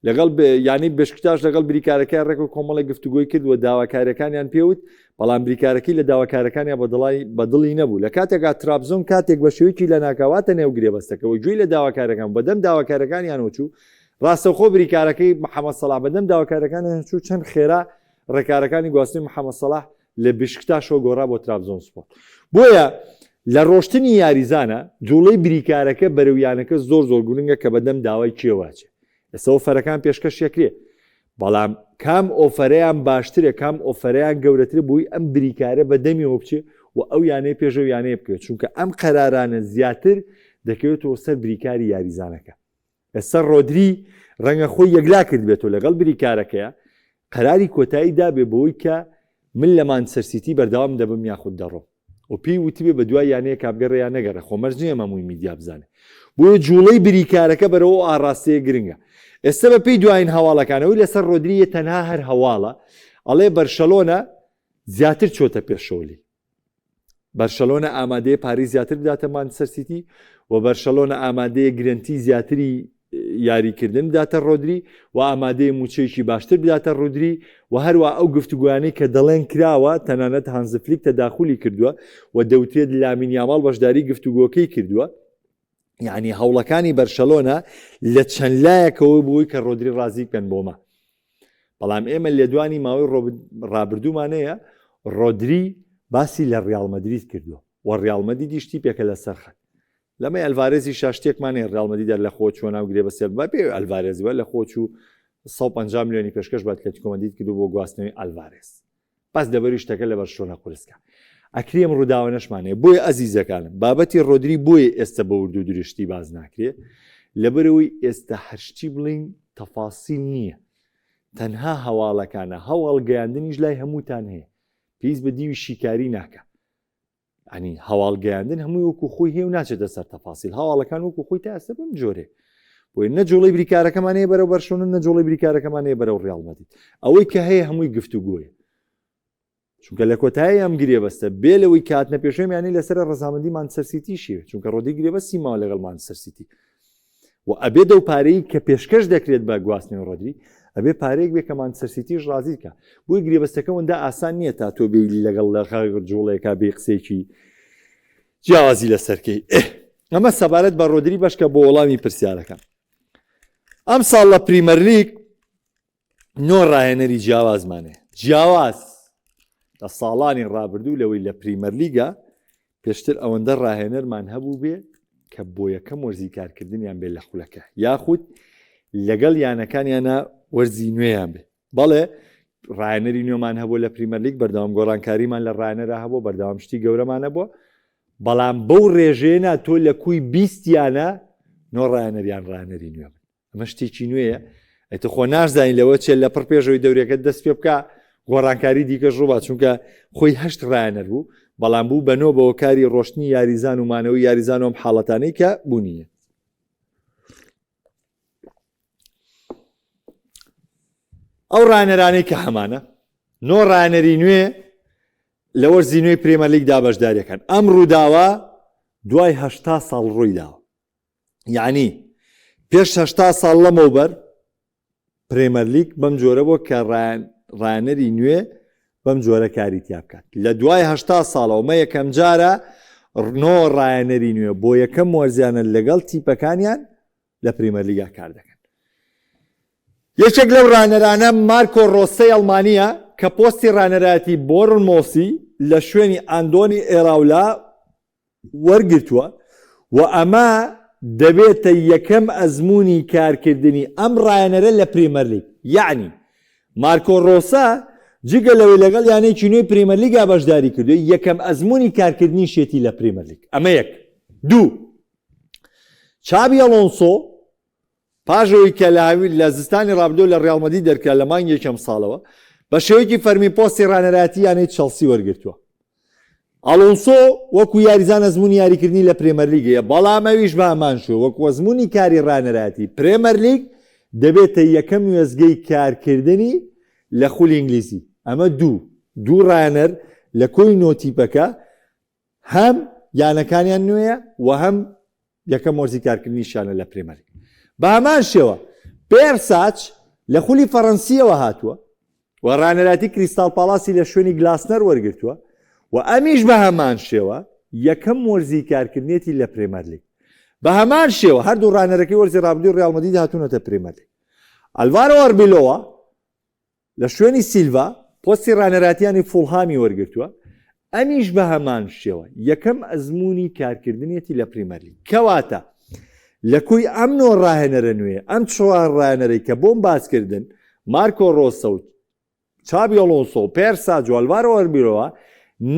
Speaker 1: لەگەڵ ینی بشکتاش لەگەڵ بریکارەکە ڕێک و کۆمەڵی گفتوگۆی کرد و داواکارەکانیان پێوت بەڵام بریکارەکەی لە داواکارەکانیان بەدڵی نەبوو لە کاتێکا ترابزۆن کاتێک بە شێوەیەکی لە ناکاواتە نێو گرێبەستەکەەوە گوێی لە داواکارەکان بەدەم داواکارەکانیان وچوو ڕاستەخۆ بریکارەکەی محەممەد سەلاح بەدەم داواکارەکانیان چوو چەند خێرا ڕێکارەکانی گواستنی محەممەد سەلاح لە بشکتاشەوە گۆڕا بۆ ترابزۆن سپۆرت. بۆیە لە ڕۆشتنی یاریزانە جوڵەی بریکارەکە بەرەویانەکە زۆر گونگە کە بەدەم داوای کێواچێ ئێستا ئۆفەرەکان پێشکەش یەکرێ بەڵام کام ئۆفەرەیان باشترە کام ئۆفەرەیان گەورەتر بووی ئەم بریکارە بەدەمیەوە بچێ و ئەو یانەیە پێشەوە یانەیە بکەوێت چونکە ئەم قەرارانە زیاتر دەکەوێتەوە سەر بریکاری یاریزانەکە. ئێستا ڕۆدری ڕەنگە خۆی یەکلا کرد بێتەوە لەگەڵ بریکارەکەیە قەراری کۆتایی دابێ بەوەی کە من لە مانچستەر سیتی بەردەوام دەبم یاخود دەڕۆم و پێی وتیبێ بە دوای یانەیە کابگەڕیان نەگەڕێ خۆمەرج نییە مەمووی میدیا بزانێ بۆیە جوڵەی بریکارەکە بەرەوە ئاڕاستەیە گرنگە. ئێستا بە پێی دوایین هەواڵەکانەوەی لەسەر ڕۆدریە تەنها هەر هەواڵە ئەڵێ بەرشەلۆنە زیاتر چۆتە پێشۆلی بەرشەلۆنە ئامادەیە پاری زیاتر بداتە مانچستەر سیتی و بەرشەلۆنە ئامادەیە گرنتی زیاتری یاریکردن بداتە ڕۆدری و ئامادەیە موچەیەکی باشتر بداتە ڕۆدری و هەروە ئەو گفتوگویانەی کە دەڵێن کراوە تەنانەت هانز فلیک تەداخولی کردووە و دەوترێت لامین یاماڵ بەشداری گفتوگۆکەی کردووە یعنی هەوڵەکانی بەرشەلۆنە لە چەند لایەکەوە بووی کە ڕۆدری ڕازی بکەن بۆمە بەڵام ئێمە لە دوانی ماوەی ڕابردوومانەیە ڕۆدری باسی لە ڕیال مەدرید کردووە و ڕیال مەدریدی شتی پێکە لە سەرخەت لەمە ئەلڤارێزی شاشتێکمانێ ڕیال مەدرید لە خۆ چۆ ناو گرێ بەسێر بە پێ ئەلڤارێزوە لە خۆ و 150 میلیۆنی پێشکەش بە ئەتلێتیکۆ مەدرید کردو بۆ گواستنەوەی ئەلڤارێز پس دەبەری شتەکە لە بەرشۆنە قورسکە ئەکرێم ڕووداوەنەشمانەیە بۆیە ئەزیزەکانم بابەتی ڕۆدری بۆیە ئێستا بە وردو درشتی باز ناکرێت لەبەرەوەی ئێستا هەرشتی بڵین تەفاسیل نییە تەنها هەواڵەکانە هەواڵ گەیاندنیش لای هەمووتان هەیە پێویست بە دیوی شیکاری ناکە ئەنی هەواڵ گەیاندن هەمووی وەکو خۆی هەیە و ناچێتە سەر تەفاسیل هەواڵەکان وەکو خۆی تا ئێستا بم جۆرێ بۆی نەجۆڵی بریکارەکەمانەیە بەرەو بەرشۆنە نەجۆڵی بریکارەکەمانەیە بەرەو ڕیال مەدرید ئەوەی کە هەیە هەمووی گفتوگۆیە چونکە لە کۆتایی ئەم گرێ بەستە بێ لەوەی کاتنە پێشێمیانی لەسەر ڕەزامەندی مانچستەر سیتیشی چونکە ڕۆدی گرێ بەستی ماوە لەگەڵ مانچستەر سیتی و ئەبێ دەو پارەی کە پێشکەش دەکرێت بە گواستنەوەی ڕۆدری ئەبێ پارەیەک بێ کە مانچستەر سیتیش ڕازی بکە بۆی گرێبەستەکە وەندا ئاسان نییە تا تۆ بێ لەگەڵ لە جوڵێکا بێ قسێکی جیاوازی لەسەرکەی ئەمە سەبارەت بە ڕۆدری بەشکە بۆ وەڵامی پرسیارەکە ئەم ساڵ لە پریمەر لیگ نۆ ڕاهێنەری جیاوازمانێ جیاواز لە ساڵانی ڕابردوو لەوەی لە پریمەر لیگە پێشتر ئەوەندە ڕاهێنەرمان هەبوو بێ کە بۆ یەکەم وەرزی کارکردنیان بێت لە خولەکە یاخود لەگەڵ یانەکانیانە وەرزی نوێیان بێ بەڵێ ڕاهێنەری نوێمان هەبوو لە پریمەر لیگ بەردەوام گۆڕانکاریمان لە ڕاهێنەرە هەبوو بەردەوام شتی گەورەمانە بووە بەڵام بەو ڕێژێنە تۆ لە کوی بیستیانە نۆ ڕاهێنەریان ڕاهێنەری نوێ بن ئەمە شتێکی نوێیە ئەیتە خۆ نازانین لەوە چێت لە پڕ پێشەوەی دەورێکەکە دەست پێ بکە گۆڕانکاری دیکەش ڕووبا چونکە خۆی هەشت ڕاهێنەر بوو بەڵام بوو بەنۆ بەوە کاری ڕۆشتنی یاریزان و مانەوەی یاریزان و حاڵەتانەی کە بوونیە ئەو ڕاهێنەرانەی کە هەمانە نۆ ڕاهێنەری نوێ لە وەرزی نوێی پرێمەر لیگدا بەشداریەکەن ئەم ڕووداوە دوای 80 ساڵ ڕووی داوە یعنی پێش 80 ساڵ لەمەوبەر پرێمەر لیگ بەم جۆرە بۆ کە ڕاهێنەری نوێ بەم جۆرە کاری تیا بکات لە دوای 80 ساڵەوە یەکەم جارە نۆ ڕاهێنەری نوێ بۆ یەکەم وەرزیانە لەگەڵ تیپەکانیان لە پرێمەر لیگا کار دەکەن یەکێک لەو ڕاهێنەرانە مارکۆ ڕۆسەی ئەڵمانیە کە پۆستی ڕاهێنەرایەتی بۆرنمۆسی لە شوێنی ئاندۆنی ئێراولا وەرگرتووە و ئەمە دەبێتە یەکەم ئەزموونی کارکردنی ئەم ڕاهێنەرە لە پرێمەر لیگ یعنی مارکۆ ڕۆسە جگە لەوەی لەگەڵ یانەیەکی نوێی پرێمەر لیگا بەشداری کردووە یەکەم ئەزموونی کارکردنی شێتی لە پرێمەر لیگ ئەمە یەک دوو چابی ئەلۆنسۆ پاژەوەی کە لە زستانی ڕابردوو لە ڕیاڵ مەدرید دەرکرا لە مانگی یەکەم ساڵەوە بە شێوەیەکی فەرمی پۆستی ڕاهێنەرایەتی یانەی چەڵسی وەرگرتووە ئەلۆنسۆ وەکو یاریزان ئەزموونی یاریکردنی لە پرێمەر لیگەیە بەڵام ئەویش بە هەمان شووە وەکو ئەزموونی کاری ڕاهێنەرایەتی پرێمەر لیگ دەبێتە یەکەم وێزگەی کارکردنی لە خولی ئینگلیزی ئەمە دوو ڕاهێنەر لە کۆی نۆتیپەکە هەم یانەکانیان نوێیە و هەم یەکەم وەرزی کارکردنیشانە لە پرێمەر لیگ بە هەمان شێوە پێرساچ لە خولی فەڕەنسیەوە هاتووە و ڕاهێنەراتی کریستال پالاسی لە شوێنی گلاسنەر وەرگرتووە و ئەمیش بە هەمان شێوە یەکەم وەرزی کارکردنێتی لە پرێمەر لیگ بە هەمان شێوە هەردوو ڕاهێنەرەکەی وەرزی ڕابردووی ڕیاڵ مەدرید هاتوونەتە پرێمەر لیگ ئەلڤارۆ ئەربیلۆوە لە شوێنی سیلڤا پۆستی ڕاهێنەراتیانی فوڵهامی وەرگرتووە ئەمیش بە هەمان شێوە یەکەم ئەزموونی کارکردنێتی لە پرێمەر لیگ کەواتە لە کوی ئەم نۆ ڕاهێنەرە نوێ ئەم چوار ڕاهێنەرەی کە بۆم باسکردن مارکۆ ڕۆسە و چابی ئەلۆنسۆ و پێرساچ و ئەلڤارۆ ئەربیلۆوە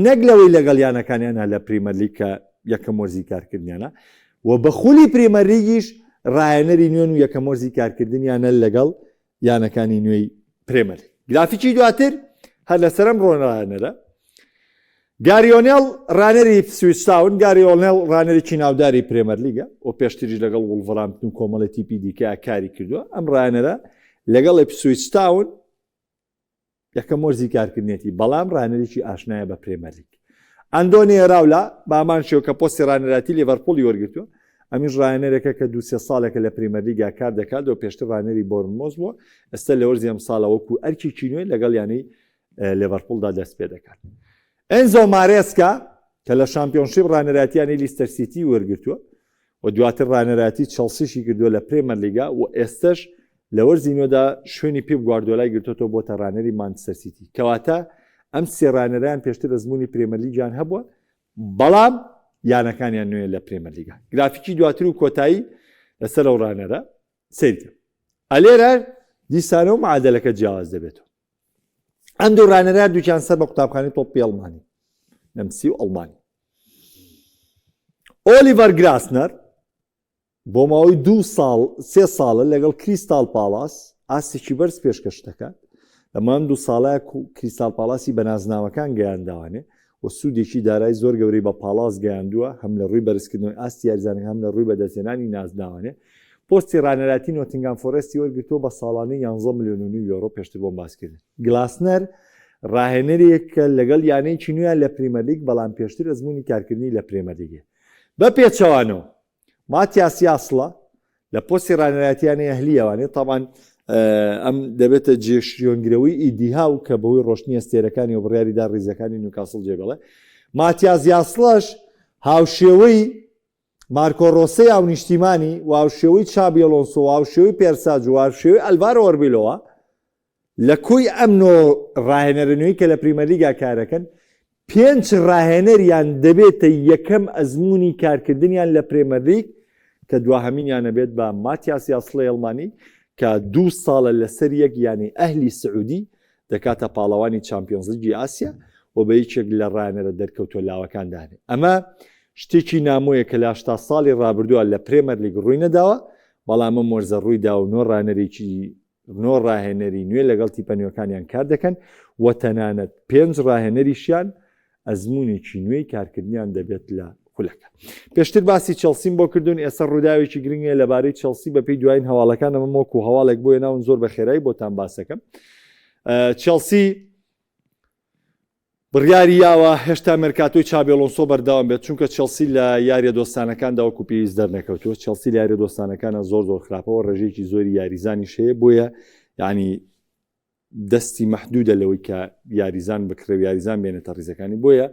Speaker 1: نەک لەوەی لەگەڵ یانەکانیانە لە پرێمەر لیگ کە یەکەم وەرزی کارکردنیانە و بە خولی پرێمەر لیگیش ڕاهێنەری نوێن و یەکەم وەرزی کارکردنیانە لەگەڵ یانەکانی نوێی پرێمەر لیگ گرافیکی دواتر هەر لەسەرم ڕۆنڕاهێنەرە گاریۆنێڵ ڕاهێنەری ئیپسویچ تاون گاریۆنێڵ ڕاهێنەرێکی ناوداری پرێمەر لیگە و پێشتریش لەگەڵ وولڤرهامپتن و کۆمەڵی تیپی دیکە کاری کردووە ئەم ڕاهێنەرە لەگەڵ ئیپسویچ تاون یەکەم وەرزی کارکردنێتی بەڵام ڕاهێنەرێکی ئاشنایە بە پرێمەر لیگ ئەندۆنی ئێراولا بە هەمان شێوە کە پۆستی ڕاهێنەراتی لیڤەرپوڵی وەرگرتووە ئەمیش ڕاهێنەرێکە کە 2-3 ساڵێکە لە پرێمەر لیگا کار دەکات و پێشتر ڕاهێنەری بۆرنمۆس بووە ئێستا لە وەرزی ئەم ساڵە وەکو ئەرکێکی نوێ لەگەڵ یانەی لیڤەرپوڵدا دەست پێ دەکات ئێنزۆ مارێسکا کە لە شامپیۆنشیپ ڕاهێنەراتیانی لیستەر سیتی وەرگرتووە و دواتر ڕاهێنەراتی چەڵسیشی کردووە لە پرێمەر لیگا و ئێستش لە وەرزی نوێدا شوێنی پێپ گواردیۆلای گرتوۆ بۆتە ڕاهێنەری مانچستەر سیتی کەواتە ئەم سێ ڕاهێنەران پێشتر ئەزموونی پرێمەر لیگیان هەبووە بەڵام یانەکانیان نوێ لە پرێمەر لیگا گرافیکی دواتر و کۆتایی لەسەر ئەو ڕاهێنەرە سەیرکە ئەلێرە دیسانە و معادلەکە جیاواز دەبێتەوە ئەم دوو ڕاهێنەرە دووچیان سەر بە قوتابخانەی تۆپی ئەڵمانی نەمسی و ئەڵمانی ئۆلیڤەر گراسنەر بۆ ماوەی 3 ساڵە لەگەڵ کریستال پالاس ئاستێکی بەرز پێشکەش دەکات لەمان 2 ساڵایە کریستال پالاسی بە نازناوەکان گەیانداوانێ و سوودێکی دارایی زۆر گەورەی بە پالاس گەیاندووە هەم لە ڕووی بەرزکردنەوەی ئاستی یاریزانەکە هەم لە ڕووی بەدەستهێنانی نازناوانێ پۆستی ڕاهێنەراتی نۆتینگهام فۆرەستی وەرگرتووە بە ساڵانەی 11 ملیۆن و نیو یۆرۆ پێشتر بۆم باسکردن گلاسنەر ڕاهێنەرێکە لەگەڵ یانەیەکی نوێیان لە پریمەر لیگ بەڵام پێشتر ئەزمموی کارکردنی لە پرێمەر لیگە بە پێچەوانەوە ماتیاس یاسڵە لە پۆستی ڕانەرایەتیانەیە هەلیەوانێت تاوان ئەم دەبێتە جێشتیۆنگرەوەی ئیدیها و کە بەهۆی ڕۆشنی ئەستێرەکانی و بڕیاریدا ڕیزەکانی نیوکاسڵ جێبەڵێ ماتیاس یاسڵەش هاوشێوەی مارکۆ ڕۆسەی ئاو نیشتیمانی و هاوشێوەی چابی ئەلۆنسۆ و هاوشێوەی پێرساج و هاوشێوەی ئەلڤارۆ وەربیلۆوە لە کوی ئەمنۆ ڕاهێنەرنەوەی کە لە پریمەر لیگا کارەکەن 5 ڕاهێنەریان دەبێتە یەکەم ئەزمموی کارکردنیان لە پرێمەر لیگ کە دواهەمینیان نەبێت بە ماتیاس یاسڵی ئەڵمانی کە 2 ساڵە لەسەر یەک یانی ئەهلی سعودی دەکاتە پاڵەوانی چامپیۆنز لیگی ئاسیا و بە هیچێک لە ڕاهێنەرە دەرکەوتۆ لاوەکاندانێ ئەمە شتێکی نامۆیە کە لە 80 ساڵی ڕابردووە لە پرێمەر لیگ ڕووی نەداوە بەڵام ئەم مۆرزە ڕوویدا و نۆ ڕاهێنەری نوێ لەگەڵ تیپەنیەکانیان کار دەکەن و تەنانەت 5 ڕاهێنەریشیان ئەزمموونێکی نوێی کارکردنیان دەبێت لە خولەکە پێشتر باسی چەلسیم بۆ کردوون ئێستا ڕووداوێکی گرنگە لەبارەی چەلسی بەپێی دوایین هەواڵەکان ئەمە وەکو هەواڵێک بۆیە ناون زۆر بە خێرایی بۆتان باسەکەم چەلسی بڕیاری یاوە هێشتا مێرکاتۆی چابی ئەلۆنسۆ بەرداوام بێت چونکە چەلسی لە یاریە دۆستانەکاندا وەکو پێویست دەرنەکەوتووە چەلسی لە یاریە دۆستانەکانە زۆر خراپەوە ڕێژەیەکی زۆری یاریزانی شەیە بۆیە یعنی دەستی مەحدودە لەوەی کە یاریزان بکرێ یاریزان بێنێتە ڕیزەکانی بۆیە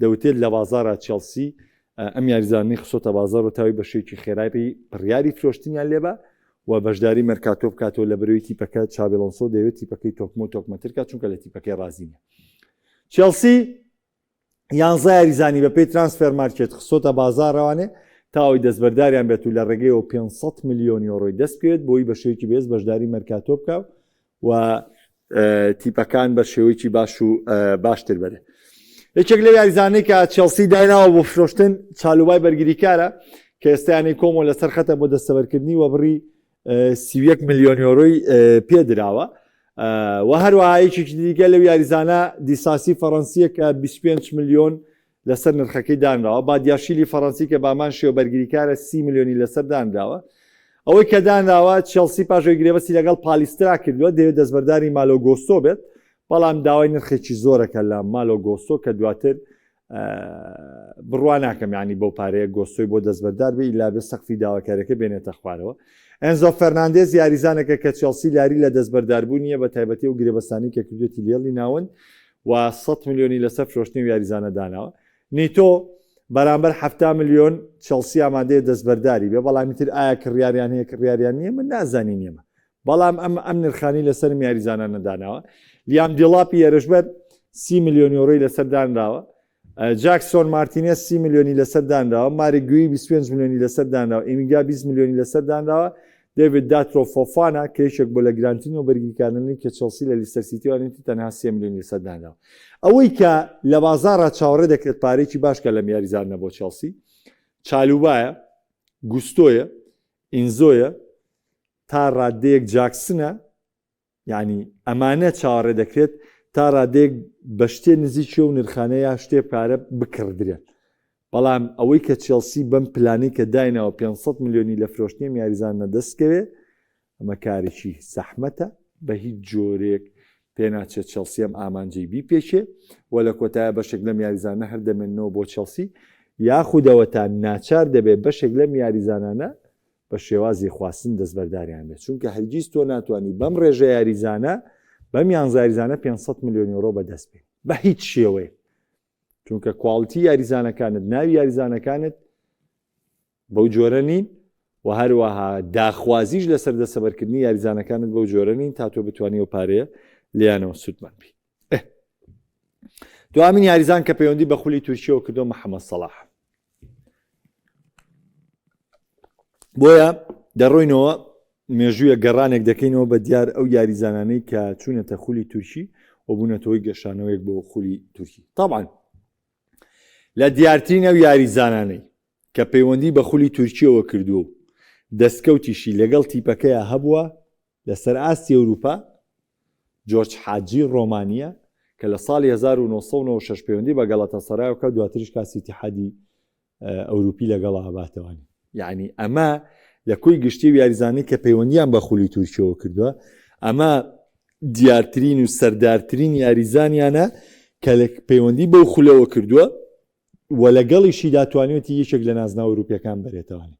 Speaker 1: دەوتێت لە بازارە چەلسی ئەم یاریزانەی خسۆتە بازار و تاوی بەشێکی خێرایی بڕیاری فرۆشتنیان لێبە و بەشداری مەرکاتۆ بکاتەوە لە بەرەوەی تیپەکە چابی ئەلۆنسۆ دەوێت تیپەکەی تۆکمە و تۆکمەترکات چونکە لە تیپەکەی ڕازینە چەلسی 11 یاریزانی بەپێی ترانسفێر مارکێت خسۆتە بازارەوانێ تاوی دەستبەرداریان بێت و لە ڕێگەیەوە 500 میلیۆن یۆڕۆی دەست پێوێت بۆی بە شێوەیەکی بێز بەشداری مەرکاتۆ بکەوت و تیپەکان بە شێوەیەکی باش و باشتر بەرێ یەکێک لە یاریزانەی کە چەلسی دایناوە بۆ فرۆشتن چالوبای بەرگریکارە کە ئێستایانی کۆمۆ لەسەر خەتە بۆ دەستەبەرکردنی و بڕی 31 میلیۆن یۆڕۆی پێدراوە و هەروەها یەکێکی دیکە لەو یاریزانە دیساسی فەڕەنسیە کە 25 میلیۆن لەسەر نرخەکەی دانراوە با دیاشیلی فەڕەنسی کە بامان شێوە بەرگریکارە 30 میلیۆنی لەسەر دانراوە ئەوەی کە دانراوە چەلسی پاژۆی گرێبەسی لەگەڵ پالیسترا کردووە دەوێت دەستبەرداری مالۆ گۆستۆ بێت بەڵام داوای نرخێکی زۆرەکە لە مالۆ گۆستۆ کە دواتر بڕوان ناکەم ینی بەو پارەیە گۆستۆی بۆ دەستبەردار بێ ئیلا بێ سەقفی داواکارەکە بێنێتە خوارەوە ئەنزۆ فەرناندێز یاریزانەکە کە چەلسی لاری لە دەستبەرداربوونیە بە تایبەتی و گرێبەستانی کە کردوێتی لێڵی ناون و 100 میلیۆنی لەسەر فرۆشتنی و یاریزانە داناوە نیتۆ بەرامبەر 7 میلیۆن چەلسی ئامادەیە دەستبەرداری بێ بەڵامی تر ئایا کڕیاریان هەیە کڕیاریان نییە من نازانی نیەمە بەڵام ئەم نرخانی لەسەر یاریزانە نەداناوە لیام دیڵاپی یێرشبەر 30 میلیۆن یۆڕۆی لەسەر دانراوە جاکسۆن مارتینێز 30 میلیۆنی لەسەر دانراوە ماری گویی 25 میلیۆنی لەسەر دانراوە ئیمیگا 20 میلیۆنی لەسەر دانراوە دەیڤید داترۆ فۆفانە کە یەکێک بۆ لە گرانتین و بەرگریکاردنی کە چەلسی لە لیستەر سیتیوانێتی تەنها 3 میلیۆنی لەسەر دانراوە ئەوەی کە لە بازارە چاوەڕێ دەکرێت پارێکی باشکە لە یاریزانە بۆ چەلسی چالوبایە گوستۆیە ئینزۆیە تا ڕادەیەک جاکسنە یعنی ئەمانە چاوەڕێ دەکرێت تا ڕادێک بە شتێ نزیکە و نرخانەیە شتێ پارە بکردرێت بەڵام ئەوەی کە چەلسی بەم پلانی کە داینەوە 500 میلیۆنی لە فرۆشتنی یاریزانە دەستکەوێت ئەمە کارێکی زەحمەتە بە هیچ جۆرێک پێناچێت چەلسی ئەم ئامانجەی بیپێچێ و لە کۆتایە بەشێک لەم یاریزانە هەردەمێنەوە بۆ چەلسی یاخودەوەتان ناچار دەبێت بەشێک لەم یاریزانانە بە شێوازی خواستن دەستبەرداریان بێت چونکە هەرگیز تۆ ناتوانانی بەم ڕێژە یاریزانە بەم یانزاریزانە 500 میلیۆن یۆڕۆ بەدەست بێت بە هیچ شێوەیە چونکە کواڵیتی یاریزانەکانت ناوی یاریزانەکانت بەو جۆرە نین و هەروەها داخوازیش لەسەر دەستەبەرکردنی یاریزانەکانت بەو جۆرە نین تا تۆ بتوانانی و پارەیە لیانەوە سوودمان بی دوامین یاریزان کە پەیوەندی بە خولی تورکیەوە کردو محەممەد سەڵاح بۆیە دەڕۆینەوە مێژوویە گەڕانێک دەکەینەوە بە دیار ئەو یاریزانانەی کە چوونەتە خولی تورکی و بوونەتەوەی گەشانەوەیەک بۆ خولی تورکی طبعاً لە دیارترین ئەو یاریزانانەی کە پەیوەندی بە خولی تورکیەوە کردووە دەستکەوتیشی لەگەڵ تیپەکەیە هەبووە لەسەر ئاستی ئەوروپا جۆرج حاجی ڕۆمانیە کە لە ساڵی 1996 پەیوەندی بە گەڵاتەسەرای وکە دواتریش کاسی ئیتیحادی ئەوروپی لەگەڵ هەباتەوانی یعنی ئەمە لە کوی گشتی و یاریزانەی کە پەیوەندیان بە خولی تورکیەوە کردووە ئەمە دیارترین و سەردارترین یاریزانیانە کە لە پەیوەندی بەو خولەوە کردووە و لەگەڵیشی داتوانێتی یەکێک لە نازناو ئەوروپیەکان بەرێتەوەنی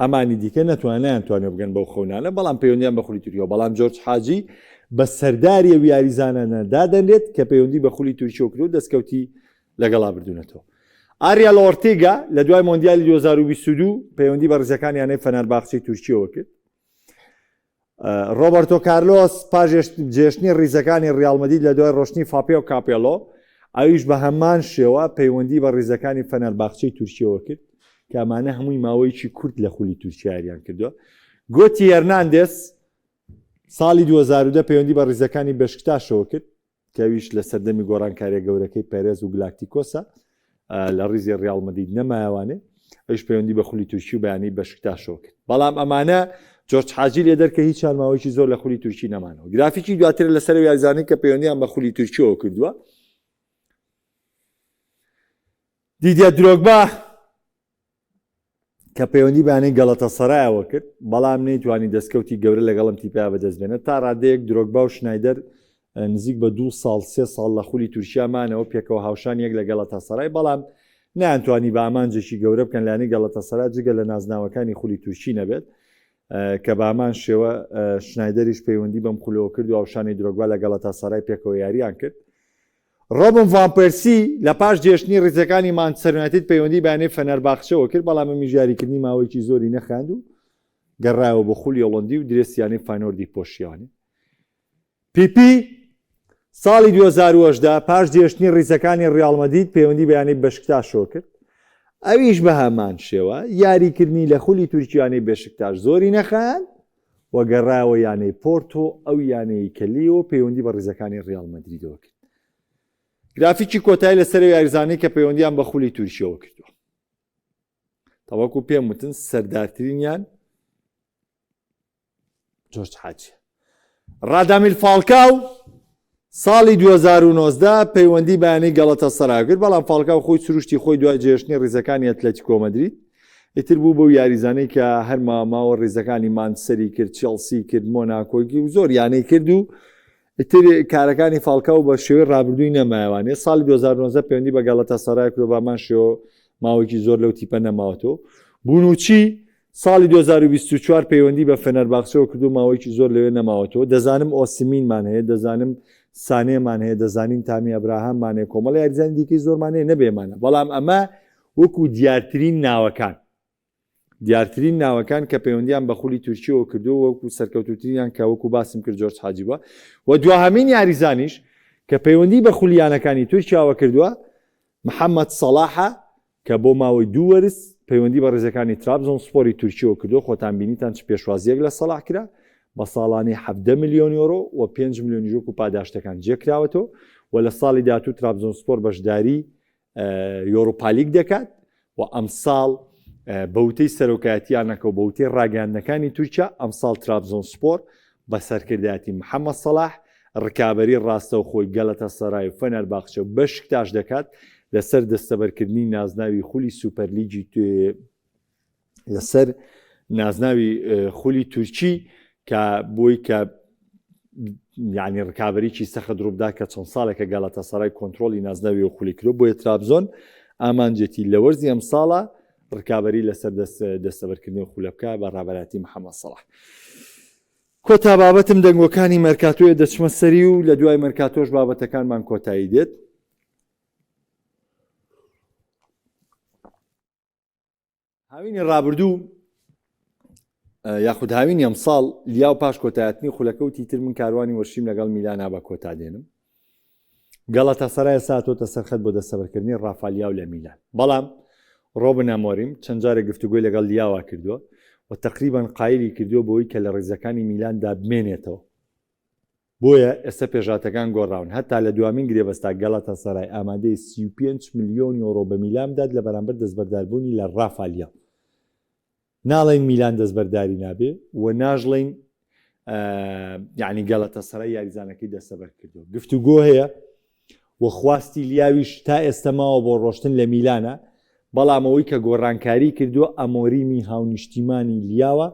Speaker 1: ئەمانی دیکە نەتوانیان بگەن بەو خەونانە بەڵام پەیوەندیان بە خولی تورکیەوە بەڵام جۆرج حاجی بە سەرداری ئەو یاریزانانە دادەنرێت کە پەیوەندی بە خولی تورکیەوە کرد و دەستکەوتی لەگەڵا بردوونەتەوە. ئاریا لۆرتێگا لە دوای مۆندیالی 2022 پەیوەندی بە ڕزەکانیانەی فەنەرباخچەی تورکیەوە کرد. ڕۆبەرتۆ کارلۆس پاش جێشتنی ڕیزەکانی ڕیال مەدرید لە دوای ڕۆشتنی فاپێ و کاپێلۆ ئەویش بە هەمان شێوە پەیوەندی بە ڕیزەکانی فەنەرباخچەی تورکیەوە کرد کە ئەمانە هەمووی ماوەیەکی کورت لە خولی تورکیاریان کردووە. گۆتی هێرناندێس ساڵی 2010 پەیوەندی بە ڕیزەکانی بەشکتاشەوە کرد کەویش لە سەردەمی گۆڕانکاریە گەورەکەی پێرێز و گلاکتیکۆسە لە ڕیزی ڕیال مەدرید نەمایەوانێ ئەوش پەیوەندی بە خولی تورکی و بەیانی بەشکتاشەوە کرد. بەڵام ئەمانە جۆرج حاجی لێ دەرکە هیچ ماوەیەکی زۆر لە خولی تورکی نەمانەوە. گرافیکی دواتر لەسەر یاریزانەی کە پەیوەندیان بە خولی تورکیەوە کردووە. دیدیە درۆگبا کە پەیوەندی بەیانەی گەڵەتەسەرایەوە کرد بەڵام نەیتوانی دەستکەوتی گەورە لەگەڵم تیپیا بەدەستبێنێت تا ڕادەیەک درۆگبا و شنایدەر نزیک بە 2 ساڵ 3 ساڵ لە خولی تورکیامانەوە پێکەوە هاوشان یەک لە گەڵەتەسەرای بەڵام نەیانتوانی بە ئامانجێکی گەورە بکەن لایەنەی گەڵەتەسەرای جگە لە نازناوەکانی خولی تورکی نەبێت کە بامان شێوە شنایدەریش پەیوەندی بەم خولەوە کرد و هاوشانی درۆگبا لە گەڵەتەسەرای پێکەوە یاریان کرد. ڕۆبن ڤان پێرسی لە پاش جێشتنی ڕیزەکانی مانچستەر یونایتد پەیوەندی بەیانەی فەنەرباخچەوە کرد بەڵام ئەمیش یاریکردنی ماوەیەکی زۆری نەخاند و گەڕایەوە بە خولی هۆڵەندی و درێسیانەی فاینۆردی پۆشییانی. پیپی ساڵی 2010 پاش جێشتنی ڕیزەکانی ڕیال مەدرید پەیوەندی بەیانەی بەشکتاشەوە کرد ئەویش بە هەمان شێوە یاریکردنی لە خولی تورکیانەی بێشکتاش زۆری نەخاند و گەڕایەوە یانەی پۆرتۆ ئەو یانەی کەلیەوە پەیوەندی بە ڕیزەکانی ڕیال مەدریدەوە کرد. گرافیکی کۆتایی لەسەر یاریزانەی کە پەیوەندیان بە خولی تورکیەوە کردووە. تەواکو پێم وتن سەردارترینیان جۆرج حاجیە. ڕادامیل فالکاو ساڵی 2019 پەیوەندی بەیانەی گەڵەتەسەرای کرد بەڵام فالکاو خۆی سروشتی خۆی دوای جێشتنی ڕیزەکانی ئەتلێتیکۆ مەدرید ئیتر بوو بەو یاریزانەی کە هەر ماوە ڕیزەکانی مانچستەری کرد چێلسی کرد مۆناکۆگی و زۆر یانەی کرد و ئیتر کارەکانی فالکاو بە شێوەی ڕابردووی نەمایەوانێت. ساڵی 2019 پەیوەندی بە گەڵەتەسەرای کرد بامان شێوە ماوەیەکی زۆر لەو تیپە نەماوەتەوە. بونوچی ساڵی 2024 پەیوەندی بە فەنەرباخچەوە کرد و ماوەیەکی زۆر لەوێ نەماوەتەوە. دەزانم ئۆسیمینمان هەیە دەزانم سانێمان هەیە دەزانین تامی ئەبراهاممان هەیە کۆمەڵی یاریزانی دیکەی زۆرمان هەیە نەبێمانە بەڵام ئەمە وەکو دیارترین ناوەکان کە پەیوەندیان بە خولی تورکیەوە کردو وەکو سەرکەوتوترینیان کە وەکو باسم کرد جۆرج حاجی بووە و دواهەمین یاریزانیش کە پەیوەندی بە خولیانەکانی تورکیاوە کردووە محەممەد سەڵاحە کە بۆ ماوەی 2 وەرز پەیوەندی بە ڕێزەکانی ترابزۆن سپۆری تورکیەوە کردو خۆتان بینیتان چ پێشوازیەک لە سەڵاح کرا بە ساڵانی 7 میلیۆن یۆرۆ و 5 میلیۆن یۆرۆ و پاداشتەکان جێکراوەتەوە و لە ساڵی داهاتوو ترابزۆن سپۆر بەشداری یۆرۆپالیگ دەکات و ئەمساڵ بەوتەی سەرۆکایەتیانەکە و بەوتەی ڕاگەاندنەکانی تورکیا ئەمساڵ ترابزۆن سپۆر بە سەرکردایەتی محەممەد سەڵاح ڕکابەری ڕاستە و خۆی گەڵەتەسەرای و فەنەرباخچە و بەشکتاش دەکات لەسەر دەستەبەرکردنی نازناوی خولی سوپەرلیگی لەسەر نازناوی خولی تورکی کە بۆی کە یعنی ڕکابەریکی سەخت ڕووبدا کە چەند ساڵێکە گەڵەتەسەرای کۆنتترۆلی نازناوی و خولی کرۆ بۆیە ترابزۆن ئامانجێتی لە وەرزی ئەم ساڵە ڕکابەری لەسەر دەستەبەرکردنی خولە بکە بە ڕابەراتی محەممەد سەڵاح. کۆتا بابەتم دەنگۆکانی مەرکاتۆیە دەچمە سەری و لە دوای مەرکاتۆش بابەتەکانمان کۆتایی دێت. هاوینی ڕابردوو یاخود هاوینی ئەم ساڵ لیا و پاش کۆتایەتنی خولەکەوتی تر من کاروانی وەرشیم لەگەڵ میلانا بە کۆتا دێنم. گەڵەتەسەرای ساتۆتە سەرخەت بۆ دەستەبەرکردنی ڕافالیاو لە میلان بەڵام ڕۆبن ئەمۆریم چەند جارێک گفتوگوی لەگەڵ لیاوا کردووە و تقریبان قایلی کردووە بۆی کە لە ڕێزەکانی میلاندا بمێنێتەوە بۆیە ئێستا پێشاتەکان گۆڕاون هەتا لە دوامین گرێبەستا گەڵەتەسەرای ئامادەی 35 میلیۆن یۆرۆ بە میلان بدات لە بەرامبەر دەستبەرداربوونی لە ڕافالیا. ناڵێن میلان دەستبەرداری نابێ و ناژڵین یعنی گەڵەتەسەرای یاریزانەکەی دەستەبەر کردووە. گفتوگۆ هەیە و خواستی لیاویش تا ئێستا ماوە بۆ ڕۆشتن لە میلانە بەڵام ئەوەی کە گۆڕانکاری کردووە ئەمۆریمی هاونیشتیمانی لیاوە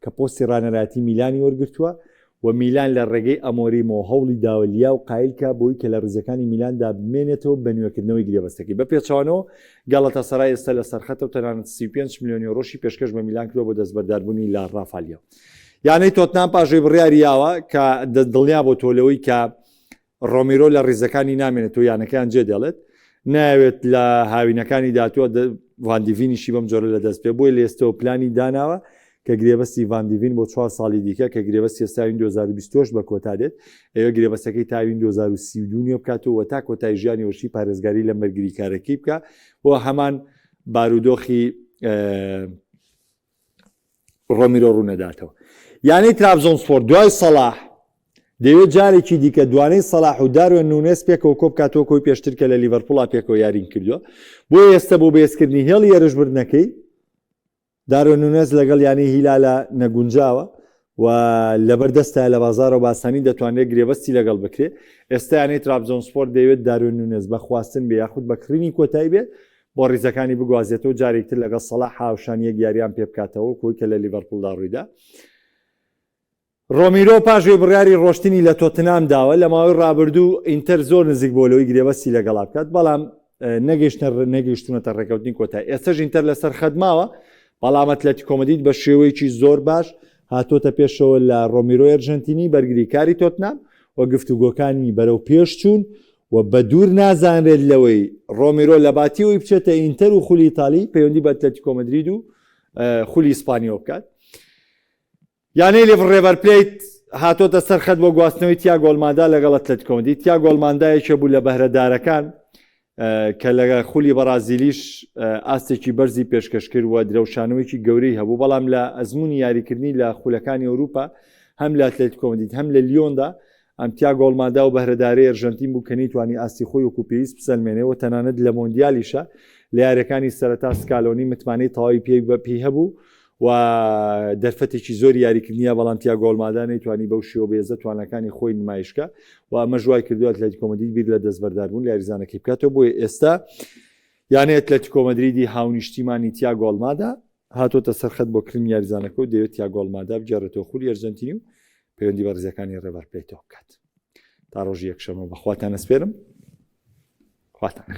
Speaker 1: کە پۆستی ڕانەراتی میلانی وەرگرتووە و میلان لە ڕێگەی ئەمۆریمەوە هەوڵی داوەلیا و قایلکە بۆی کە لە ڕزەکانی میلاندا بمێنێتەوە بە نوێکردنەوەی گرێبەستەکەی بە پێچوانەوە گاڵەتەسەرای ئێستا لە سەرخەتە و تەنانەت 35 میلیۆنی یۆڕۆشی پێشکەش بە میلان کردەوە بۆ دەستبەرداربوونی لا ڕافالیا یانەی تۆتنام پاشۆی بڕیاریاوە کە دڵنیا بۆ تۆلەوەی کە ڕۆمیرۆ لە ڕیزەکانی نامێنێتەوە یانەکەیان جێ دێڵێت ناوێت لە هاوینەکانی داتووە ڤاندیڤینیشی بەم جۆرە لە دەست پێ بۆی لە ئێستەوە پلانی داناوە کە گرێبەستی ڤاندیڤین بۆ 4 ساڵی دیکە کە گرێبەستی ئێستاوین 2020 بە کۆتا دێت ئێوە گرێبەستەکەی تاوین 2032 بکاتەوە تا کۆتای ژیانی وەشی پارێزگاری لە مەرگری کارەکەی بکە بۆ هەمان بارودۆخی ڕۆمیرۆ ڕوونەداتەوە یانەی ترابزۆنسپۆر دوای سەلاح دەوێت جارێکی دیکە دوانەی سەلاح و داروێن نونێس پێکەوە کۆ بکاتەوە کۆی پێشتر کە لە لیڤەرپوڵا پێکەوە یارین کردووە بۆ ئێستا بۆ بێزکردنی هێڵی هێرشبردنەکەی داروێن نونێس لەگەڵ یانەی هیلالە نەگونجاوە و لەبەردەستە لە بازارە و باسانی دەتوانێت گرێبەستی لەگەڵ بکرێت ئێستا یانەی ترابزۆنسپۆر دەوێت داروێن نونێس بە خواستن بێ یاخود بەکڕینی کۆتایی بێت بۆ ڕیزەکانی بگوازێتەوە جارێکتر لەگەڵ سەلاح هاوشانیەک یاریان پێ بکاتەوە کۆی کە لە لیڤەرپوڵدا ڕوویدا ڕۆمیرۆ پاشوی بڕیاری ڕۆشتنی لە تۆتنام داوە لە ماوەی ڕابردوو ئینتەر زۆر نزیک بۆلەوەی گرێبەستی لەگەڵا بکات بەڵام نەگەیشتونەتە ڕێکەوتنی کۆتای ئێستاش ئینتەر لەسەر خەدماوە بەڵام ئەتلێتیکۆ مەدرید بە شێوەیەکی زۆر باش هاتۆتە پێشەوە لە ڕۆمیرۆ ئەرژەنتینی بەرگریکاری تۆتنام و گفتوگۆکانی بەرەو پێش چوون و بە دوور نازانرێت لەوەی ڕۆمیرۆ لە باتیەوەی بچێتە ئینتەر و خولی ئیتالی پەیوەندی بە ئەتلێتیکۆ مەدرید و خولی ئیسپانیەوە بکات یانەی لێڤ ڕێڤەر پلەیت هاتۆتە سەرخەت بۆ گواستنەوەی تیاگۆ ئەلماندا لەگەڵ ئەتلێتیکۆ مەدرید تیاگۆ ئەلماندایەکە بوو لە بەهرەدارەکان کە لە خولی بەرازیلیش ئاستێکی بەرزی پێشکەش کرد و درەوشانەوەیکی گەورەی هەبوو بەڵام لە ئەزمموی یاریکردنی لە خولەکانی ئەوروپا هەم لە ئەتلێتیکۆ مەدرید هەم لە لیۆندا ئەم تیاگۆ ئەلماندا و بەهرەدارەی ئەرژەنتین بوو کە نەیتوانی ئاستی خۆی وەکو پێویست بسەلمێنێەوە تەنانەت لە مۆندیالیشە لە یاریەکانی سەرەتا سکالۆنی متمانەی تەواوی پێی هەبوو و دەرفەتێکی زۆر یاریکردنیە بەڵام تیاگۆ ئەلماندا نەیتوانی بەو شێوە بێزە توانەکانی خۆی نمایشکە و ئەمە ژوای کردو ئەتلێتیکۆ مەدرید بیر لە دەستبەرداربوون لە یاریزانەکەی بکاتەوە بۆیە ئێستا یانەی ئەتلێتیکۆ مەدریدی هاونیشتیمانی تیاگۆ ئەلماندا هاتۆتە سەرخەت بۆ کردنی یاریزانەکە و دەوێت تیاگۆ ئەلماندا بجێڕێتەوە خولی ئەرژەنتینی و پەیوەندی بە ڕێزەکانی ڕێڤەر پلەیتەوە بکات تا ڕۆژی یەکشەمە بەخواتان ئەسپێرم خواتان